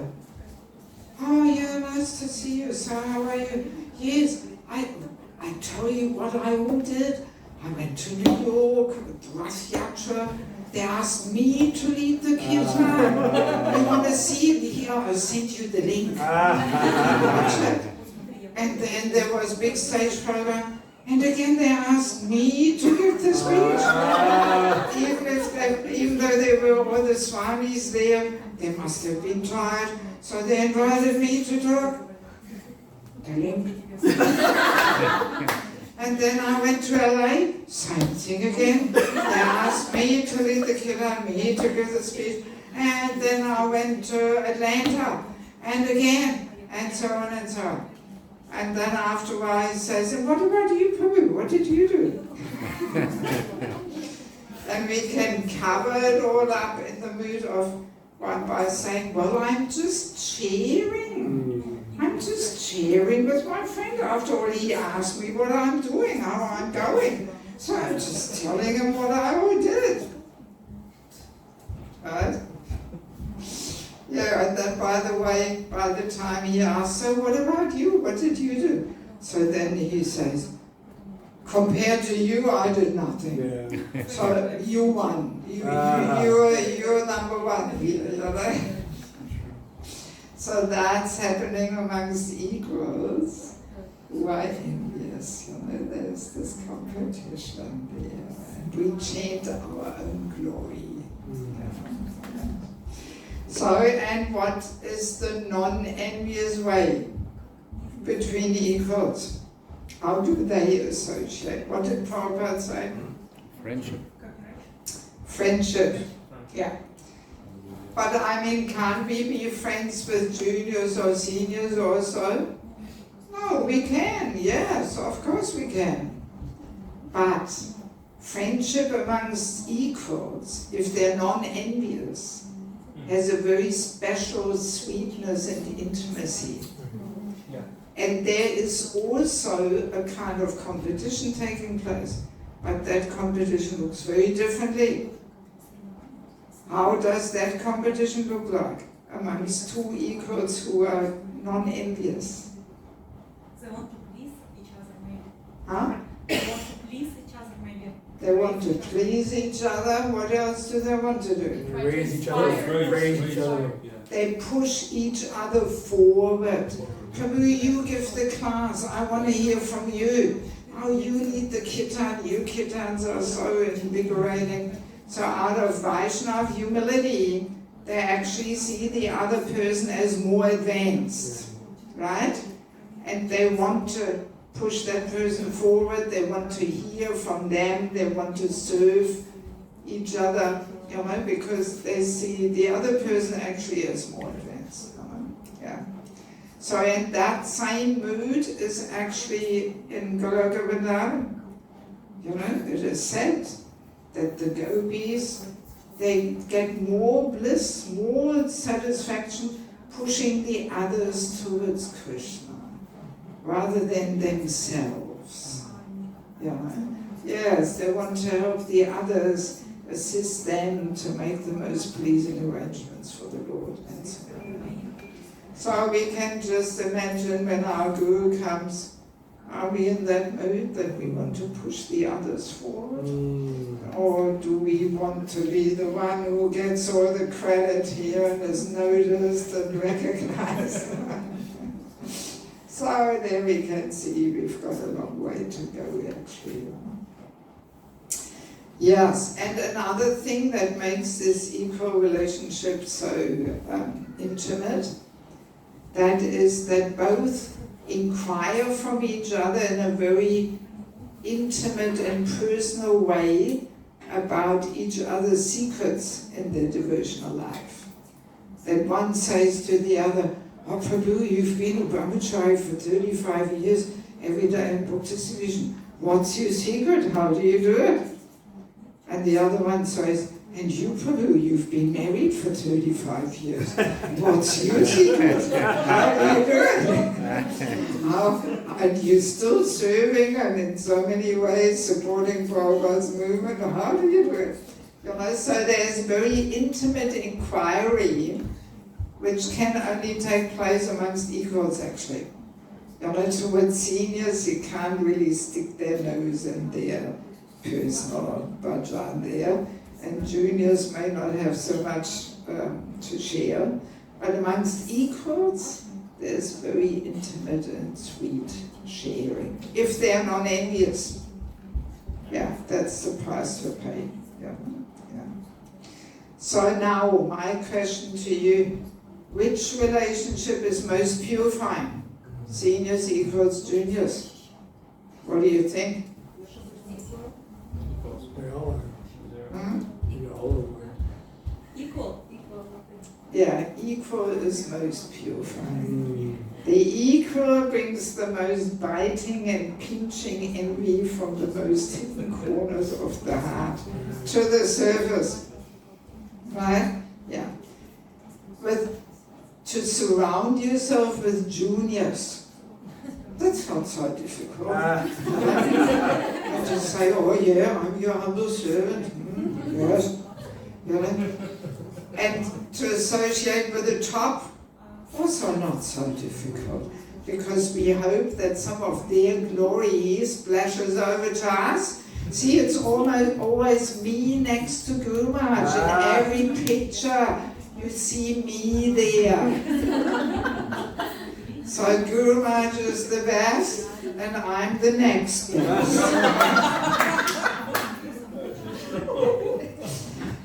"Oh yeah, nice to see you. So how are you? Yes, I tell you what I all did. I went to New York with the Yatra. They asked me to lead the kirtan. You want to see it here? I'll send you the link." And then there was big stage program. And again they asked me to give the speech. Even though there were all the swamis there, they must have been tired. So they invited me to talk. The link. And then I went to LA, same thing again. They asked me to lead the kirtan, me to give the speech. And then I went to Atlanta, and again, and so on and so on. And then after a while he says, "And what about you, Prabhu? What did you do?" And we can cover it all up in the mood of one by saying, "Well, I'm just cheering. I'm just cheering with my friend. After all, he asked me what I'm doing, how I'm going. So I'm just telling him what I all did." Right? Yeah, and then by the way, by the time he asks, "So what about you? What did you do?" So then he says, "Compared to you, I did nothing. Yeah. So you won. You're number one here, you know?" So that's happening amongst equals who are envious. You know, there's this competition there, and we chant our own glory. So, and what is the non-envious way between equals? How do they associate? What did Prabhupada say? Friendship. Friendship, yeah. But I mean, can't we be friends with juniors or seniors also? No, we can, yes, of course we can. But friendship amongst equals, if they're non-envious, has a very special sweetness and intimacy. Yeah. And there is also a kind of competition taking place, but that competition looks very differently. How does that competition look like amongst two equals who are non-envious? They want to please each other, maybe. Huh? They want to please each other, maybe. They want to please each other. What else do they want to do? Raise each other, praise each other. Yeah. They push each other forward. Prabhu, you give the class. I want to hear from you. Oh, you lead the kirtan. You kirtans are so invigorating. So out of Vaishnava humility, they actually see the other person as more advanced, right? And they want to push that person forward. They want to hear from them. They want to serve each other, you know, because they see the other person actually as more advanced. You know? Yeah. So, and that same mood is actually in Goloka Vrindavan. You know, it is said that the gopis, they get more bliss, more satisfaction pushing the others towards Krishna rather than themselves. You know? Yes, they want to help the others, assist them to make the most pleasing arrangements for the Lord and so on. So we can just imagine when our Guru comes, are we in that mood that we want to push the others forward? Or do we want to be the one who gets all the credit here and is noticed and recognized? So there we can see we've got a long way to go actually. Yes, and another thing that makes this equal relationship so intimate, that is that both inquire from each other in a very intimate and personal way about each other's secrets in their devotional life. That one says to the other, "Oh Prabhu, you've been a brahmachari for 35 years, every day in Bhakti division. What's your secret? How do you do it?" And the other one says, And you, Prabhu, you've been married for 35 years. What's your secret? How do you do it? And you're still serving and in so many ways supporting Prabhupada's movement. How do you do it? You know, so there's very intimate inquiry which can only take place amongst equals, actually. You know, towards seniors, you can't really stick their nose in their personal bhajan there, and juniors may not have so much to share. But amongst equals, there's very intimate and sweet sharing, if they're non-envious. Yeah, that's the price to pay. Yeah. So now, my question to you, which relationship is most purifying? Seniors, equals, juniors? What do you think? They all are. Hmm? You all are. Equal. Yeah, equal is most purifying. The equal brings the most biting and pinching envy from the most hidden corners of the heart to the surface. Right? Yeah. To surround yourself with juniors, that's not so difficult. And just say, oh yeah, I'm your humble servant. Yes. You know? And to associate with the top, also not so difficult, because we hope that some of their glory splashes over to us. See, it's always me next to Guru Maharaj. In every picture, you see me there. So Guru Maharaj is the best, and I'm the next best.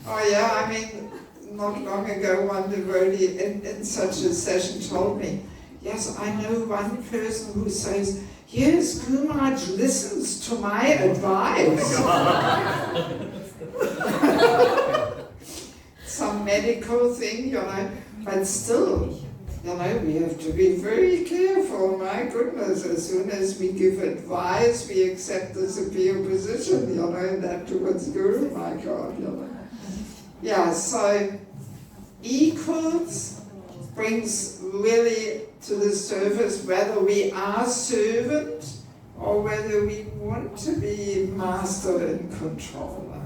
Oh yeah, I mean, not long ago one devotee in such a session told me, yes, I know one person who says, yes, Guru Maharaj listens to my advice. Some medical thing, you know, but still, you know, we have to be very careful. My goodness, as soon as we give advice, we accept the superior position, you know, and that towards Guru, my God, you know. Yeah, so equals brings really to the surface whether we are servant or whether we want to be master and controller.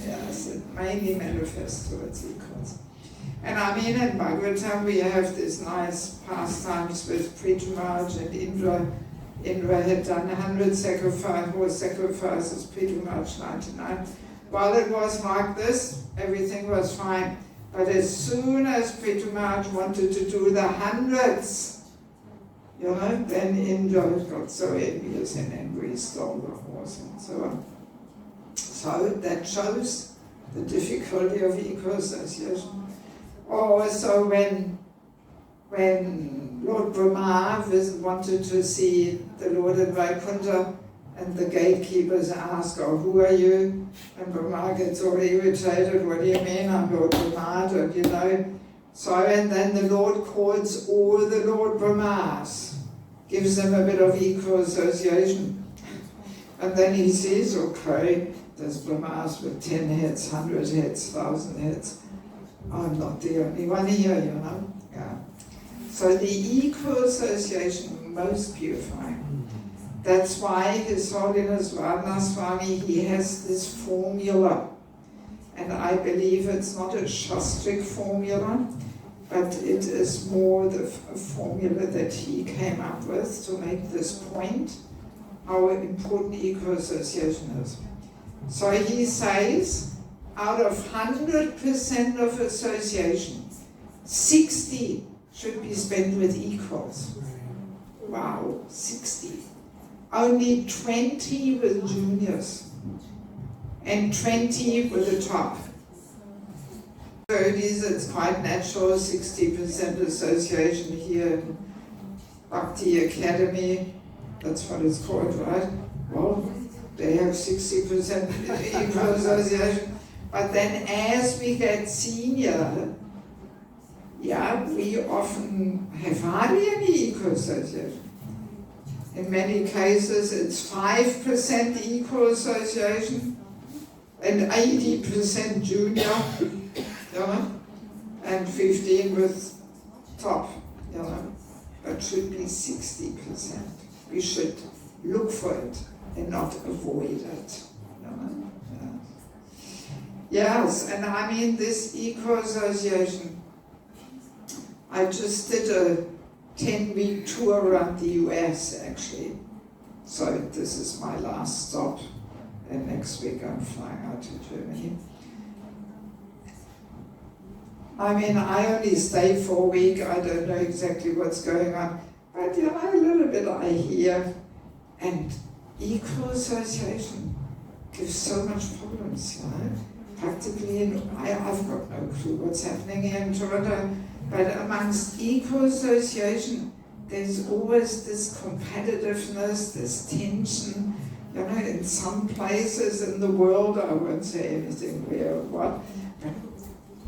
Yes, it mainly manifests towards equals. And I mean, in Bhagavatam we have these nice pastimes with Prithu Maharaj and Indra. Indra had done 100 sacrifices, Prithu Maharaj 99. While it was like this, everything was fine. But as soon as Prithu Maharaj wanted to do the hundreds, you know, then Indra got so envious and angry, stole the horse and so on. So that shows the difficulty of equal association. Also when Lord Brahma wanted to see the Lord in Vaikuntha, and the gatekeepers ask, oh, who are you? And Brahma gets all irritated, what do you mean, I'm Lord Brahma, don't you know? So, and then the Lord calls all the Lord Brahmas, gives them a bit of equal association. And then he says, okay, there's Brahmas with 10 heads, 100 heads, 1,000 heads. I'm not the only one here, you know. Yeah. So the equal association, most purifying. That's why His Holiness Radha Swami, he has this formula. And I believe it's not a Shastric formula, but it is more the formula that he came up with to make this point, how important equal association is. So he says, out of 100% of association, 60 should be spent with equals. Wow, 60. Only 20 with juniors, and 20 with the top. 30s, it's quite natural, 60% association here in Bhakti Academy, that's what it's called, right? Well, they have 60% equal association. But then as we get senior, yeah, we often have hardly any equal association. In many cases, it's 5% equal association, and 80% junior, you know, and 15 with top, you know, but should be 60%. We should look for it and not avoid it, you know. Yeah. Yes, and I mean this eco-association, I just did a 10-week tour around the US actually. So this is my last stop, and next week I'm flying out to Germany. I mean, I only stay for a week, I don't know exactly what's going on, but you know, a little bit I hear, and eco-association gives so much problems, you know. Practically, I've got no clue what's happening here in Toronto, but amongst eco-association, there's always this competitiveness, this tension, you know, in some places in the world, I won't say anything where or what, but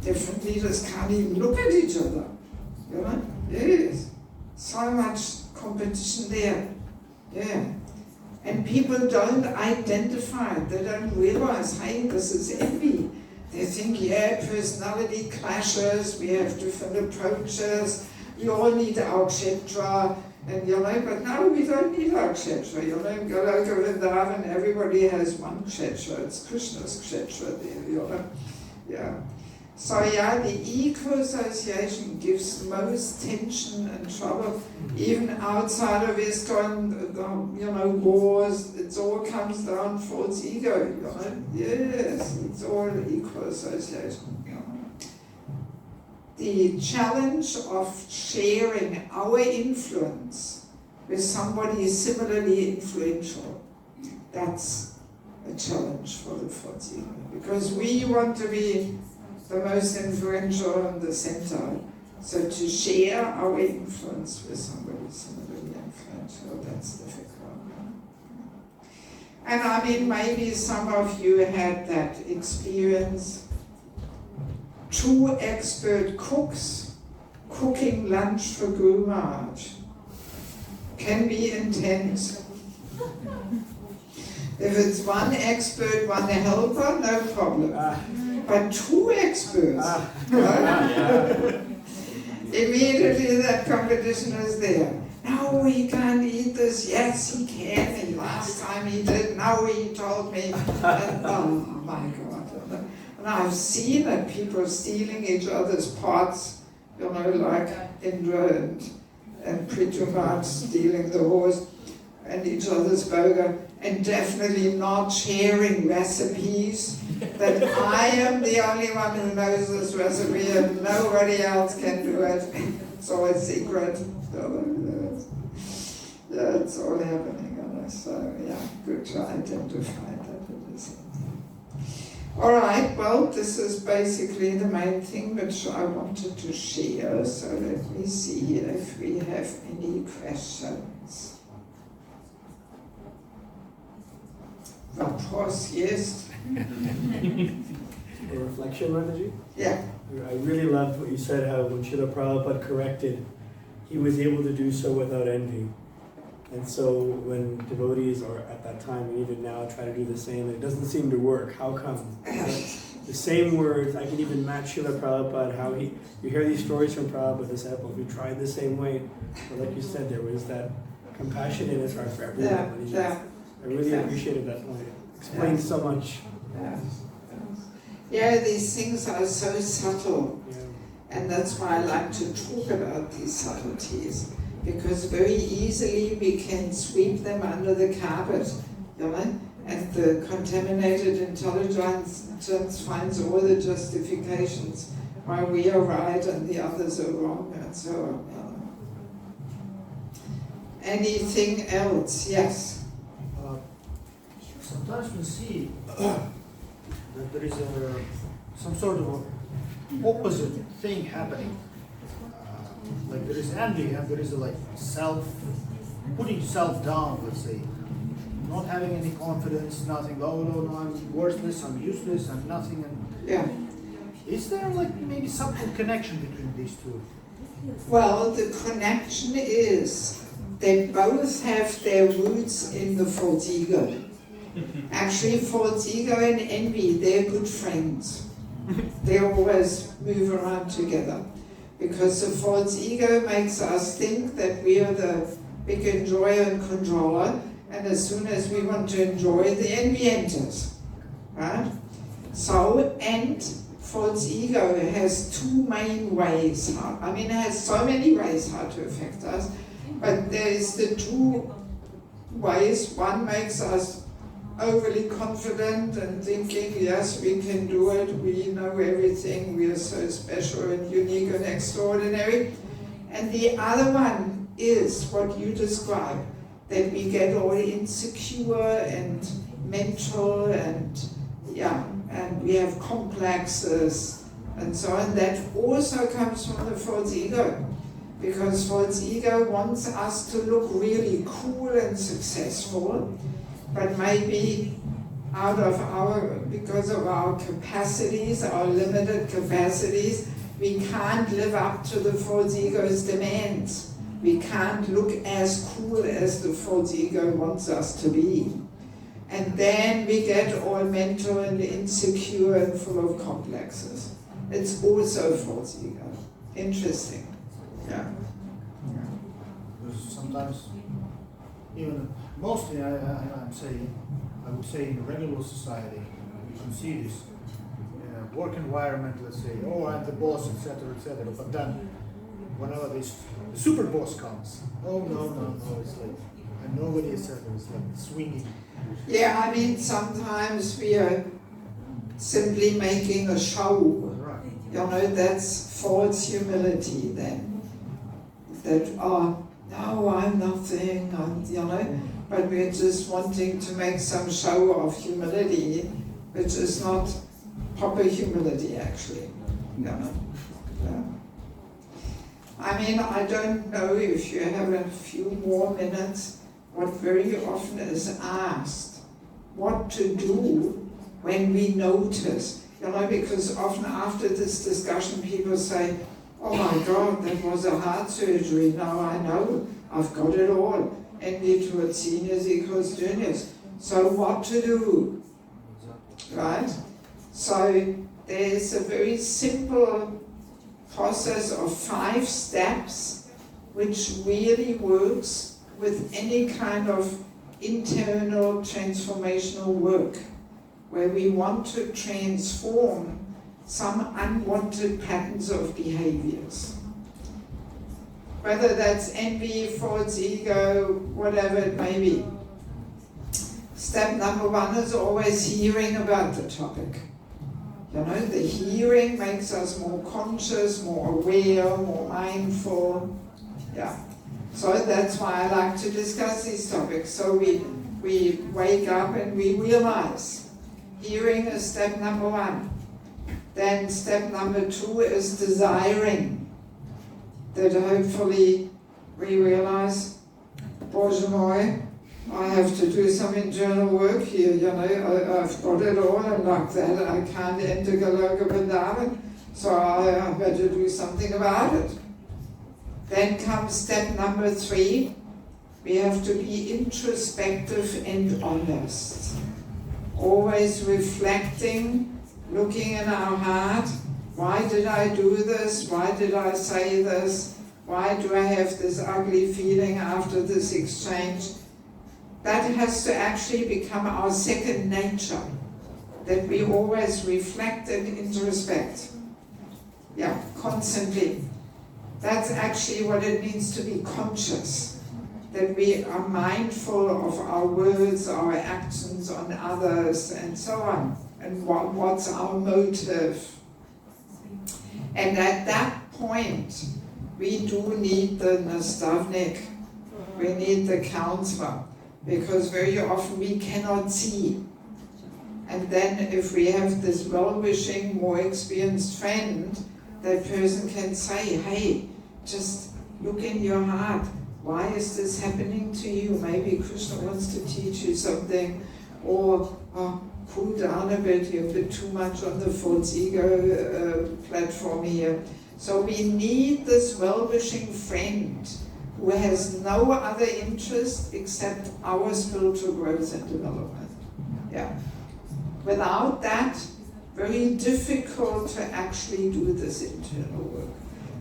different leaders can't even look at each other, you know, yes, so much competition there, yeah. And people don't identify it, they don't realize, hey, this is envy. They think, yeah, personality clashes, we have different approaches, we all need our kshetra, and you know, but no, we don't need our kshetra, you know, go and everybody has one kshetra, it's Krishna's kshetra there, you know, yeah. So yeah, the eco-association gives most tension and trouble, even outside of ISKCON, you know, wars, it all comes down false ego, you know, yes, it's all eco-association, you know. The challenge of sharing our influence with somebody similarly influential, that's a challenge for the false ego, because we want to be the most influential in the center. So to share our influence with somebody similarly influential, that's difficult. And I mean, maybe some of you had that experience. 2 expert cooks cooking lunch for Guru Maharaj can be intense. If it's one expert, one helper, no problem. But 2 experts, immediately that competition is there. No, he can't eat this. Yes, he can. And last time he did. Now he told me. And, oh my God. And I've seen it, people stealing each other's pots, you know, like Indra and Prithumat stealing the horse and each other's burger, and definitely not sharing recipes. That I am the only one who knows this recipe and nobody else can do it. It's all a secret. Yeah, it's all happening. So yeah, good to identify that it is. All right, well, this is basically the main thing which I wanted to share. So let me see if we have any questions. Of course, yes. A reflection, Radhaji? Yeah. I really loved what you said, how when Srila Prabhupada corrected, he was able to do so without envy. And so when devotees, or at that time and even now, try to do the same, it doesn't seem to work. How come? The same words, I can even match Srila Prabhupada, how you hear these stories from Prabhupada, they said, well, we tried the same way. But like you said, there was that compassion in his heart for everyone. I really appreciated that point. It explains so much. Yeah, these things are so subtle. Yeah. And that's why I like to talk about these subtleties. Because very easily we can sweep them under the carpet, you know? And the contaminated intelligence finds all the justifications why we are right and the others are wrong, and so on. You know? Anything else? Yes. Sometimes we see that there is some sort of opposite thing happening. Like there is envy and there is putting yourself down, let's say. Not having any confidence, nothing, oh no, I'm worthless, I'm useless, I'm nothing. And yeah. Is there like maybe some connection between these two? Well, the connection is they both have their roots in the false ego. Actually, false ego and envy, they're good friends. They always move around together. Because the false ego makes us think that we are the big enjoyer and controller, and as soon as we want to enjoy, the envy enters. Right? So, and false ego has two main ways. It has so many ways how to affect us, but there is the two ways. One makes us overly confident and thinking, yes, we can do it, we know everything, we are so special and unique and extraordinary. And the other one is what you describe, that we get all insecure and mental and we have complexes and so on. That also comes from the false ego, because false ego wants us to look really cool and successful, but maybe because of our capacities, our limited capacities, we can't live up to the false ego's demands. We can't look as cool as the false ego wants us to be. And then we get all mental and insecure and full of complexes. It's also false ego. Interesting. Yeah. Because sometimes, even mostly, I would say in regular society, you can see this work environment. Let's say, oh, I'm the boss, etc., etc. But then, whenever the super boss comes, oh no, it's like, and nobody is it's like swinging. Yeah, sometimes we are simply making a show. Right. That's false humility then. That, no, I'm nothing, but we're just wanting to make some show of humility, which is not proper humility actually. Yeah. I don't know if you have a few more minutes. What very often is asked, what to do when we notice, because often after this discussion people say, oh my God, that was a heart surgery, now I know, I've got it all, envy towards seniors equals juniors, so what to do, right? So there's a very simple process of 5 steps which really works with any kind of internal transformational work, where we want to transform some unwanted patterns of behaviors. Whether that's envy, false ego, whatever it may be. Step number 1 is always hearing about the topic. The hearing makes us more conscious, more aware, more mindful. Yeah. So that's why I like to discuss these topics. So we wake up and we realize. Hearing is step number 1. Then step number 2 is desiring. That hopefully we realize, Bože moj, I have to do some internal work here, I've got it all, and like that I can't enter Galoka Vrindavan, so I better do something about it. Then comes step number 3. We have to be introspective and honest. Always reflecting, looking in our heart. Why did I do this? Why did I say this? Why do I have this ugly feeling after this exchange? That has to actually become our second nature. That we always reflect and introspect. Yeah, constantly. That's actually what it means to be conscious, that we are mindful of our words, our actions on others, and so on, and what's our motive. And at that point, we do need the nastavnik, we need the counselor, because very often we cannot see. And then if we have this well-wishing, more experienced friend, that person can say, hey, just look in your heart. Why is this happening to you? Maybe Krishna wants to teach you something. Or cool down a bit, you're a bit too much on the false ego platform here. So we need this well-wishing friend who has no other interest except our spiritual growth and development. Yeah. Without that, very difficult to actually do this internal work.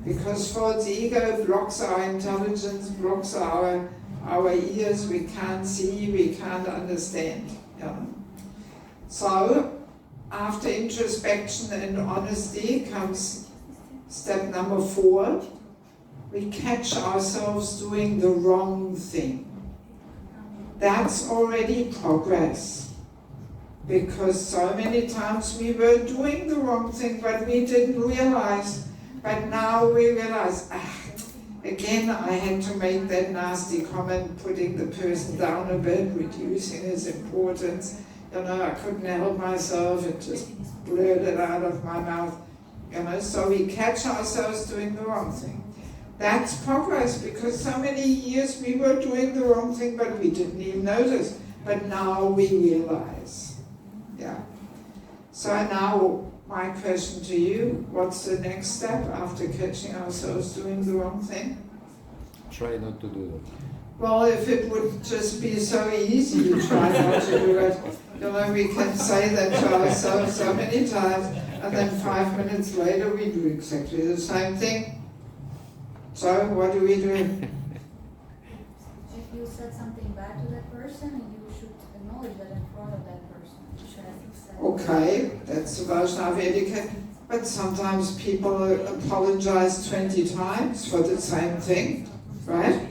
Because for the ego blocks our intelligence, blocks our ears, we can't see, we can't understand. Yeah. So, after introspection and honesty comes step number 4. We catch ourselves doing the wrong thing. That's already progress. Because so many times we were doing the wrong thing, but we didn't realize. But now we realize, again I had to make that nasty comment, putting the person down a bit, reducing his importance. I couldn't help myself, it just blurted out of my mouth. So we catch ourselves doing the wrong thing. That's progress, because so many years we were doing the wrong thing, but we didn't even notice. But now we realize. Yeah. So now my question to you, what's the next step after catching ourselves doing the wrong thing? Try not to do that. Well, if it would just be so easy to try not to do it, we can say that to ourselves so many times, and then 5 minutes later we do exactly the same thing. So what do we do? If you said something bad to that person, you should acknowledge that in front of that person. You should have said. Okay, that's the Vaishnava etiquette. But sometimes people apologize 20 times for the same thing, right?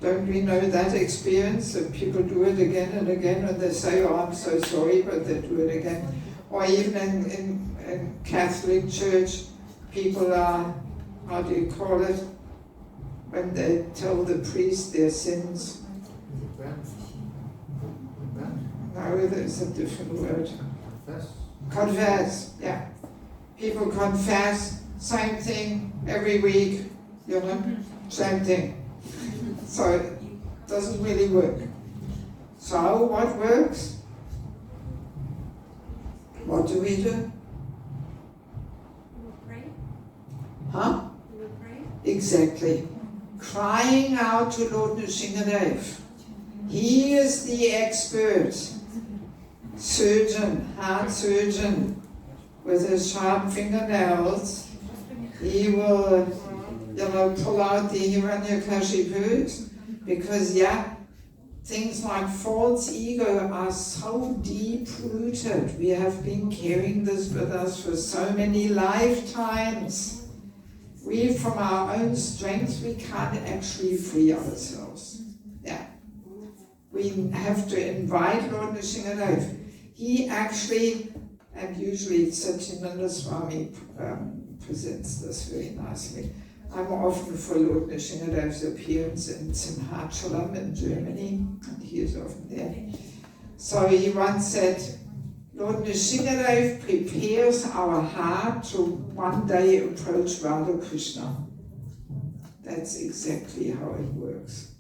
Don't we know that experience, that people do it again and again, and they say, oh, I'm so sorry, but they do it again. Or even in Catholic Church, people are, how do you call it, when they tell the priest their sins? No, there's a different word. Confess, yeah. People confess, same thing every week, same thing. So it doesn't really work. So what works? What do we do? We will pray. Huh? We will pray. Exactly. Crying out to Lord Nrisimhadev. He is the expert surgeon, heart surgeon, with his sharp fingernails. He will, pull out the Hiranyakashipus, because things like false ego are so deep-rooted. We have been carrying this with us for so many lifetimes. We, from our own strength, we can't actually free ourselves. Yeah. We have to invite Lord Nrisimhadev. He actually, and usually Satyananda Swami presents this very nicely. I'm often for Lord Nrisimhadev's appearance in Simhachalam in Germany, and he is often there. So he once said, Lord Nrisimhadev prepares our heart to one day approach Radha Krishna. That's exactly how it works.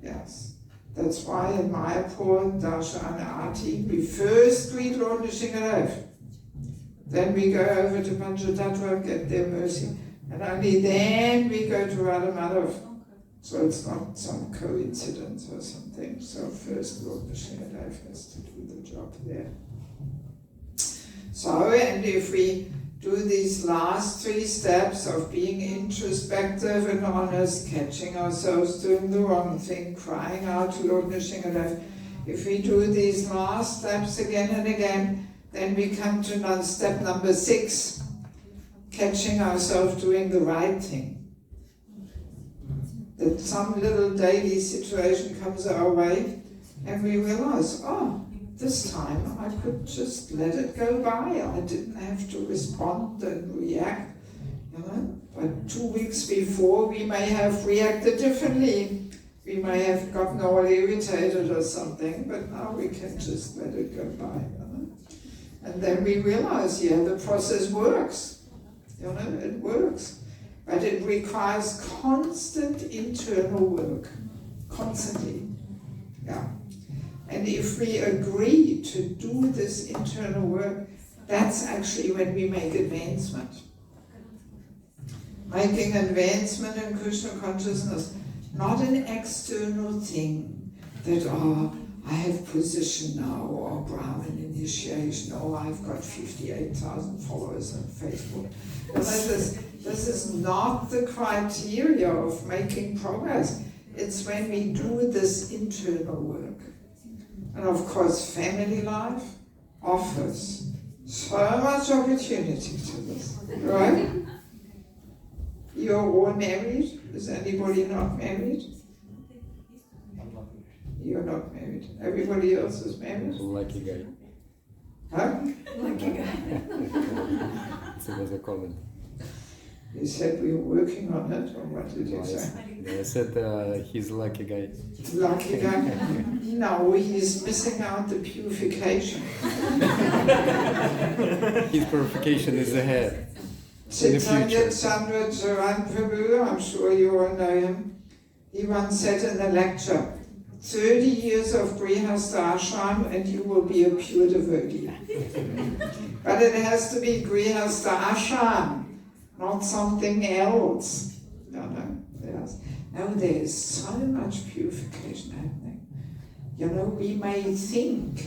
Yes. That's why in Mayapur, Darshan Arti, we first greet Lord Nrisimhadev. Then we go over to Panchatattva, get their mercy. And only then we go to Radha Madhav. So it's not some coincidence or something. So first Lord Nrisimhadev has to do the job there. So, and if we do these last 3 steps of being introspective and honest, catching ourselves doing the wrong thing, crying out to Lord Nrisimhadev, if we do these last steps again and again, then we come to step number 6, catching ourselves doing the right thing. That some little daily situation comes our way and we realize, oh, this time I could just let it go by. I didn't have to respond and react. But 2 weeks before we may have reacted differently. We may have gotten all irritated or something, but now we can just let it go by. And then we realize, the process works. It works. But it requires constant internal work. Constantly. Yeah. And if we agree to do this internal work, that's actually when we make advancement. Making advancement in Krishna consciousness, not an external thing that, I have position now, or Brahmin initiation, or I've got 58,000 followers on Facebook. This is not the criteria of making progress. It's when we do this internal work. And of course, family life offers so much opportunity to this, right? You're all married? Is anybody not married? You're not married. Everybody else is married? Lucky guy. Huh? Lucky guy. It was a comment. You said we were working on it, or what did you say? I said he's a lucky guy. Lucky guy? No, he's missing out the purification. His purification is ahead. Chaitanya Chandra Charan Prabhu, I'm sure you all know him. He once said in a lecture, 30 years of Grihastha ashram and you will be a pure devotee. But it has to be Grihastha ashram, not something else. Yes. Now there is so much purification happening. We may think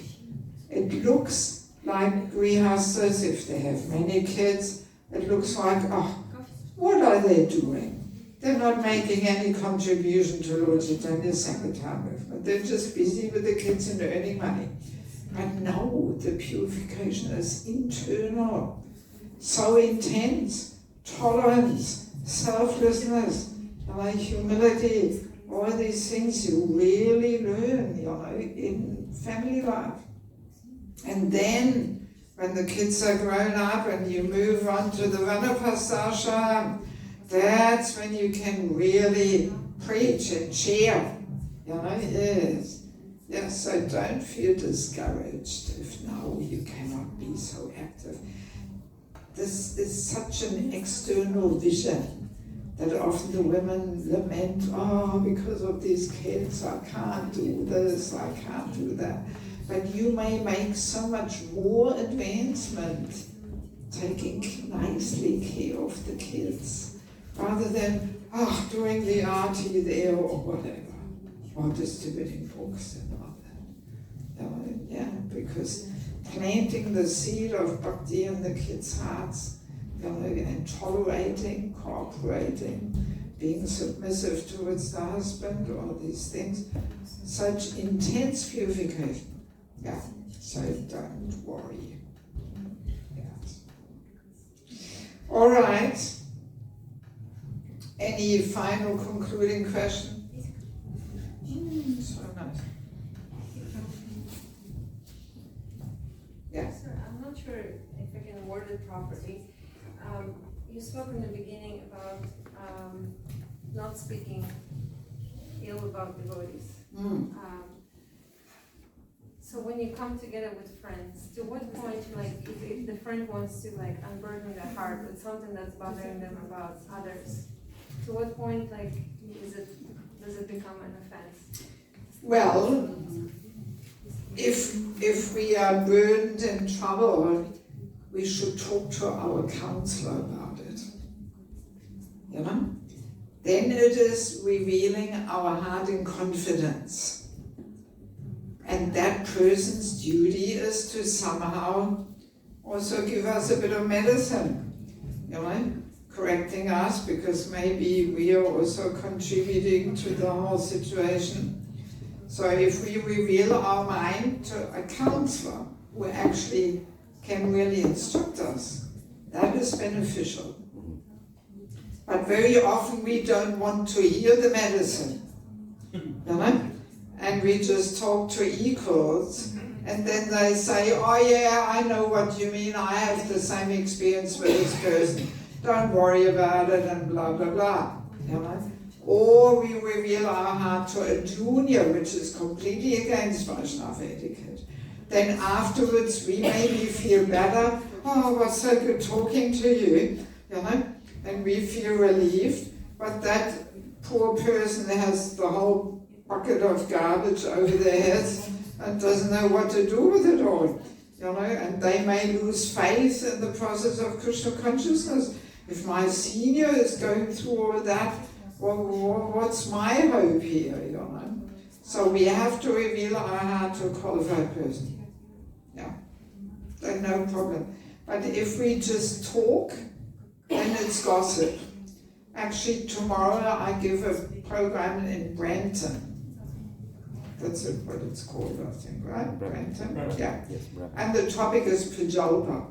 it looks like Grihasthas, if they have many kids, it looks like, oh, what are they doing? They're not making any contribution to Lord Chaitanya's Sankirtan movement. They're just busy with the kids and earning money. But no, the purification is internal, so intense. Tolerance, selflessness, humility, all these things you really learn, in family life. And then, when the kids are grown up and you move on to the Vanapasashram, that's when you can really preach and share. Yes. Yes, so don't feel discouraged if now you cannot be so active. This is such an external vision that often the women lament, oh, because of these kids, I can't do this, I can't do that. But you may make so much more advancement taking nicely care of the kids, rather than doing the arty there or whatever, or distributing books and all that. Because planting the seed of bhakti in the kids' hearts, and tolerating, cooperating, being submissive towards the husband, all these things, such intense purification. Yeah, so don't worry. Yes. All right. Any final concluding question? So nice. Yeah. Sir, I'm not sure if I can word it properly. You spoke in the beginning about not speaking ill about devotees. So when you come together with friends, to what point, if the friend wants to unburden their heart with something that's bothering them about others, to what point does it become an offense? Well, if we are burdened in trouble, we should talk to our counselor about it. Then it is revealing our heart in confidence. And that person's duty is to somehow also give us a bit of medicine, correcting us, because maybe we are also contributing to the whole situation. So if we reveal our mind to a counselor who actually can really instruct us, that is beneficial. But very often we don't want to hear the medicine, and we just talk to equals, and then they say, oh yeah, I know what you mean, I have the same experience with this person, don't worry about it, and blah blah blah. Or we reveal our heart to a junior, which is completely against Vaishnava etiquette. Then afterwards we maybe feel better, oh, it was so good talking to you, and we feel relieved, but that poor person has the whole bucket of garbage over their heads and doesn't know what to do with it all, and they may lose faith in the process of Krishna consciousness. If my senior is going through all that, well, what's my hope here, So we have to reveal our heart to a qualified person. Yeah, then no problem. But if we just talk, then it's gossip. Actually, tomorrow I give a program in Brenton. That's what it's called, I think, right? Brenton? Yeah. Yes, brother. And the topic is Prajalpa.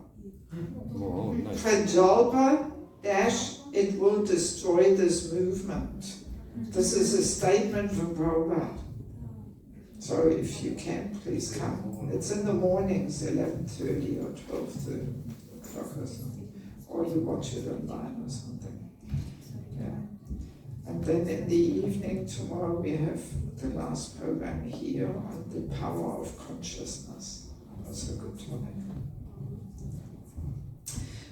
Oh, nice. Prajalpa dash, it will destroy this movement. This is a statement from Prabhupada. So if you can, please come. It's in the mornings, 11:30 or 12:30 o'clock or something. Or you watch it online or something. Yeah. And then in the evening tomorrow we have the last program here on the power of consciousness. That's a good topic.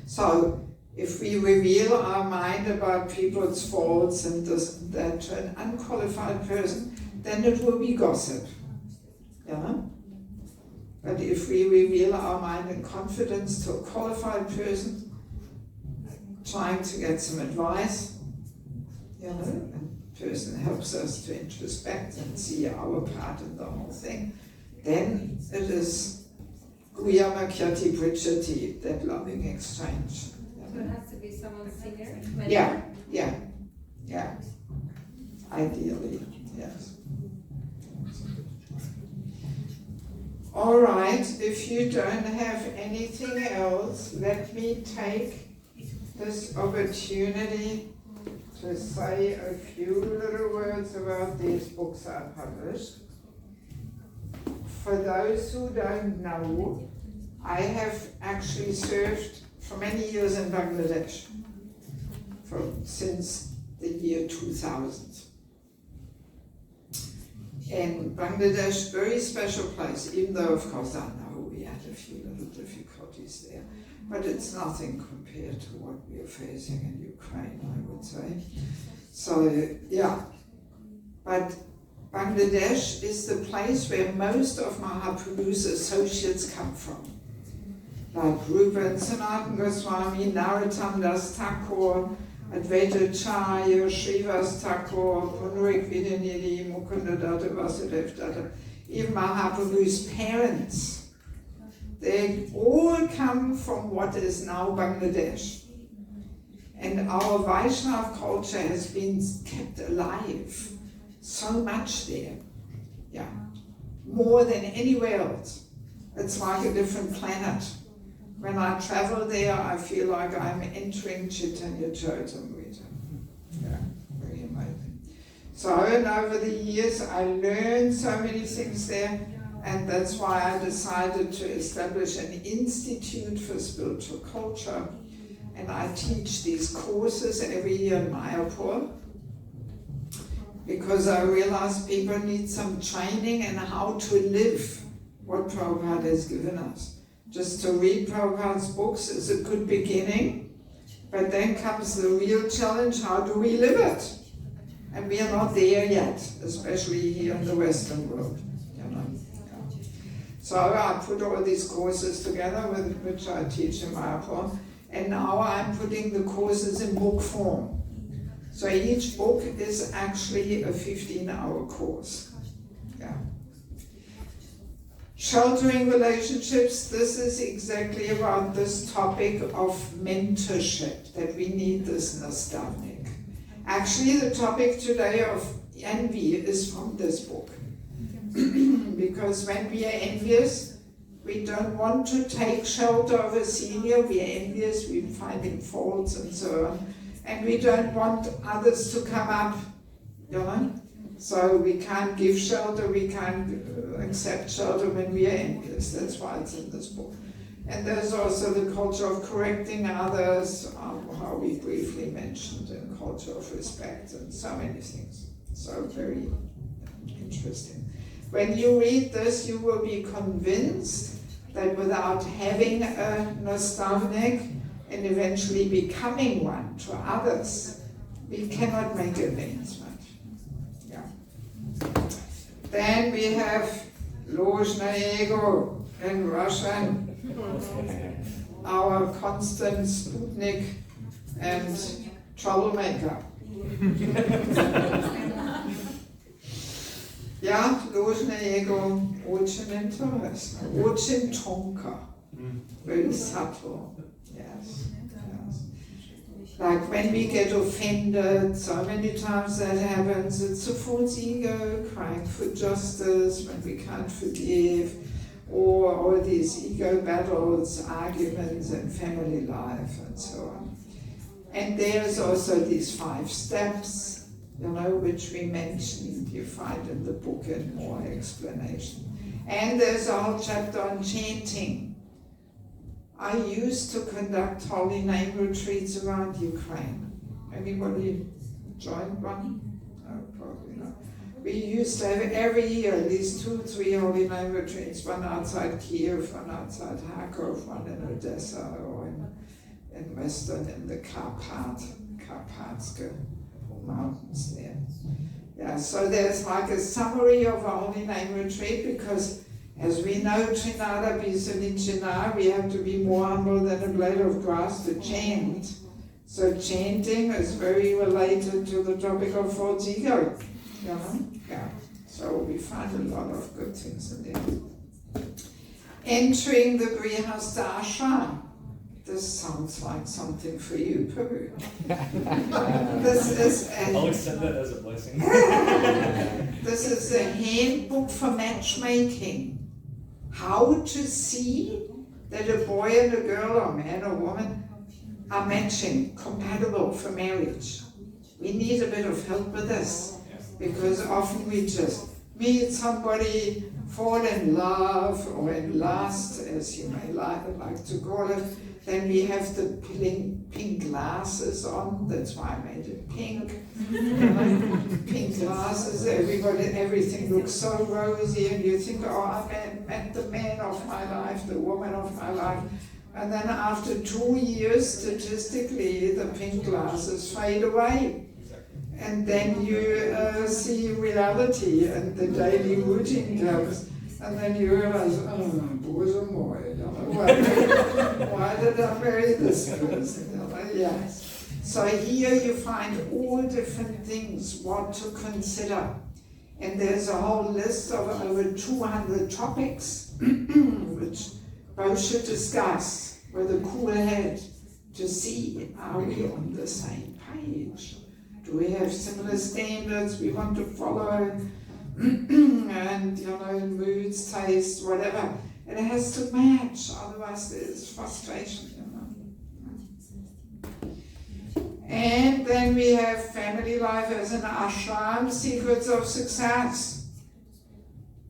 So if we reveal our mind about people's faults and this and that to an unqualified person, then it will be gossip. Yeah? But if we reveal our mind in confidence to a qualified person, trying to get some advice, and the person helps us to introspect and see our part in the whole thing, then it is Guyama Kyati Prichati, that loving exchange. So it has to be someone senior? Yeah. Ideally, yes. All right, if you don't have anything else, let me take this opportunity to say a few little words about these books I published. For those who don't know, I have actually served for many years in Bangladesh, since the year 2000. In Bangladesh, very special place, even though of course I know we had a few little difficulties there, but it's nothing compared to what we are facing in Ukraine, I would say. So yeah, but Bangladesh is the place where most of Mahaprabhu's associates come from. Like Rupa and Sanatana Goswami, Narottam Das Thakur, Advaita Acharya, Srivas Thakur, Punarik Vidyanidhi, Mukunda Datta, Vasudev Datta, even Mahaprabhu's parents, they all come from what is now Bangladesh. And our Vaishnava culture has been kept alive so much there. Yeah, more than anywhere else. It's like a different planet. When I travel there, I feel like I'm entering Chaitanya Charitamrita. Yeah, very amazing. So, and over the years, I learned so many things there, and that's why I decided to establish an institute for spiritual culture, and I teach these courses every year in Mayapur, because I realized people need some training in how to live what Prabhupada has given us. Just to read Prabhupada's books is a good beginning, but then comes the real challenge: how do we live it? And we are not there yet, especially here in the Western world. So I put all these courses together, with which I teach in Mayapur, and now I'm putting the courses in book form. So each book is actually a 15-hour course. Yeah. Sheltering relationships, this is exactly about this topic of mentorship, that we need this nastavnik. Actually, the topic today of envy is from this book. Because when we are envious, we don't want to take shelter of a senior, we are envious, we're finding faults and so on. And we don't want others to come up, So we can't give shelter, we can't accept shelter when we are envious. That's why it's in this book. And there's also the culture of correcting others, how we briefly mentioned, and culture of respect, and so many things. So very interesting. When you read this, you will be convinced that without having a nastavnik and eventually becoming one to others, we cannot make advancement. Yeah. Then we have Lord Nrisimhadev in Russian, our constant Sputnik and troublemaker. Ja, ložne ego, очень интересно, очень тонко, very subtle, yes. Like when we get offended, so many times that happens, it's a false ego crying for justice when we can't forgive, or all these ego battles, arguments in family life and so on. And there's also these 5 steps, which we mentioned, you find in the book and more explanation. And there's a whole chapter on chanting. I used to conduct holy name retreats around Ukraine. Anybody joined one? No, probably not. We used to have every year at least 2 or 3 holy name retreats, one outside Kiev, one outside Kharkov, one in Odessa, or in Western, in the Karpatska mountains there. Yeah, so there's like a summary of a holy name retreat, because as we know, Trinada Bisanichina, we have to be more humble than a blade of grass to chant. So chanting is very related to the topic of false ego. Yeah. So we find a lot of good things in there. Entering the Grihastha ashram. This sounds like something for you, Prabhu. I'll accept that as a blessing. This is a handbook for matchmaking. How to see that a boy and a girl, or man or woman, are matching, compatible for marriage. We need a bit of help with this, because often we just meet somebody, fall in love or in lust, as you may like to call it. Then we have the pink glasses on. That's why I made it pink. Pink glasses. Everything looks so rosy, and you think, oh, I met the man of my life, the woman of my life. And then after 2 years, statistically, the pink glasses fade away. And then you see reality, and the daily routine comes. And then you realize, why did I marry this person? Yes. So here you find all different things, what to consider. And there's a whole list of over 200 topics, which both should discuss with a cool head to see, are we on the same page? Do we have similar standards we want to follow? And moods, taste, whatever. It has to match, otherwise there's frustration. And then we have family life as an ashram, secrets of success.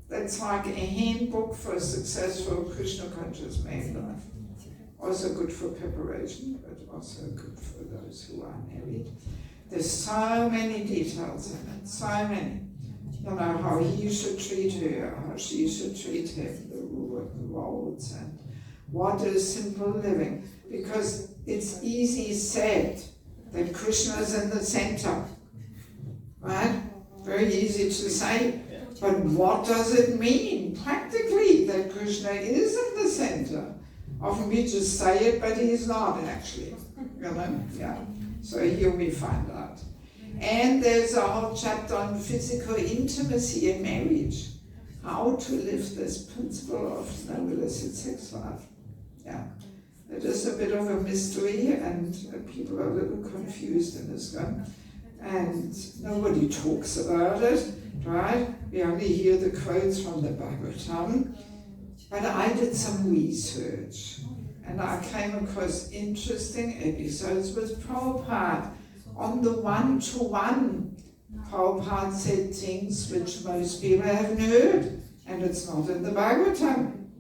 That's like a handbook for a successful Krishna conscious married life. Also good for preparation, but also good for those who are married. There's so many details in it, so many. How he should treat her, how she should treat him, the roles, and what is simple living. Because it's easy said that Krishna is in the center, right? Very easy to say, but what does it mean practically that Krishna is in the center? Often we just say it, but he's not actually, Yeah. So here we find out. And there's a whole chapter on physical intimacy in marriage. How to live this principle of no illicit sex life. Yeah. It is a bit of a mystery, and people are a little confused in this one. And nobody talks about it, right? We only hear the quotes from the Bhagavatam. But I did some research, and I came across interesting episodes with Prabhupada. On the one-to-one, Prabhupada said things which most people haven't heard, and it's not in the Bhagavatam.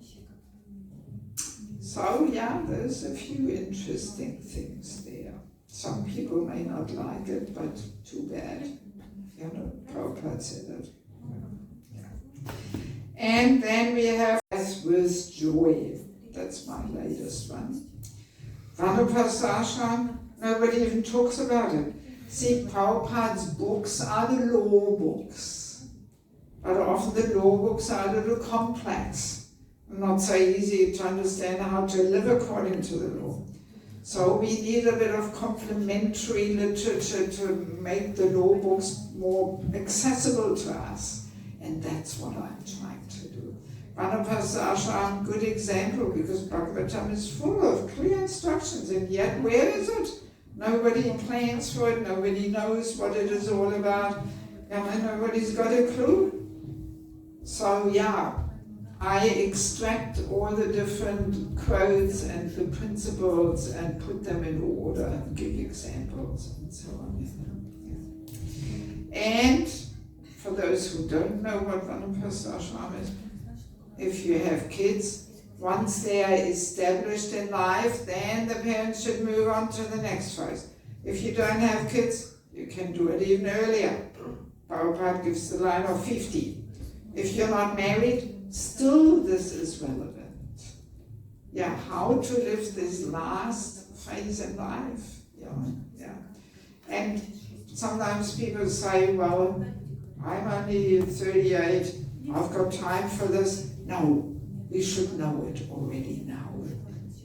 So yeah, there's a few interesting things there. Some people may not like it, but too bad. Prabhupada said it. And then we have Death with Joy. That's my latest one. Vanapasashram, nobody even talks about it. See, Prabhupada's books are the law books. But often the law books are a little complex. Not so easy to understand how to live according to the law. So we need a bit of complementary literature to make the law books more accessible to us. And that's what I'm trying to do. Vanapasasha, good example, because Bhagavatam is full of clear instructions, and yet where is it? Nobody plans for it, nobody knows what it is all about, and nobody's got a clue. So yeah, I extract all the different quotes and the principles and put them in order and give examples and so on. And for those who don't know what Vanapasasha is, if you have kids, once they are established in life, then the parents should move on to the next phase. If you don't have kids, you can do it even earlier. Prabhupada gives the line of 50. If you're not married, still this is relevant. Yeah, how to live this last phase in life. Yeah. And sometimes people say, well, I'm only 38, I've got time for this. No, we should know it already now.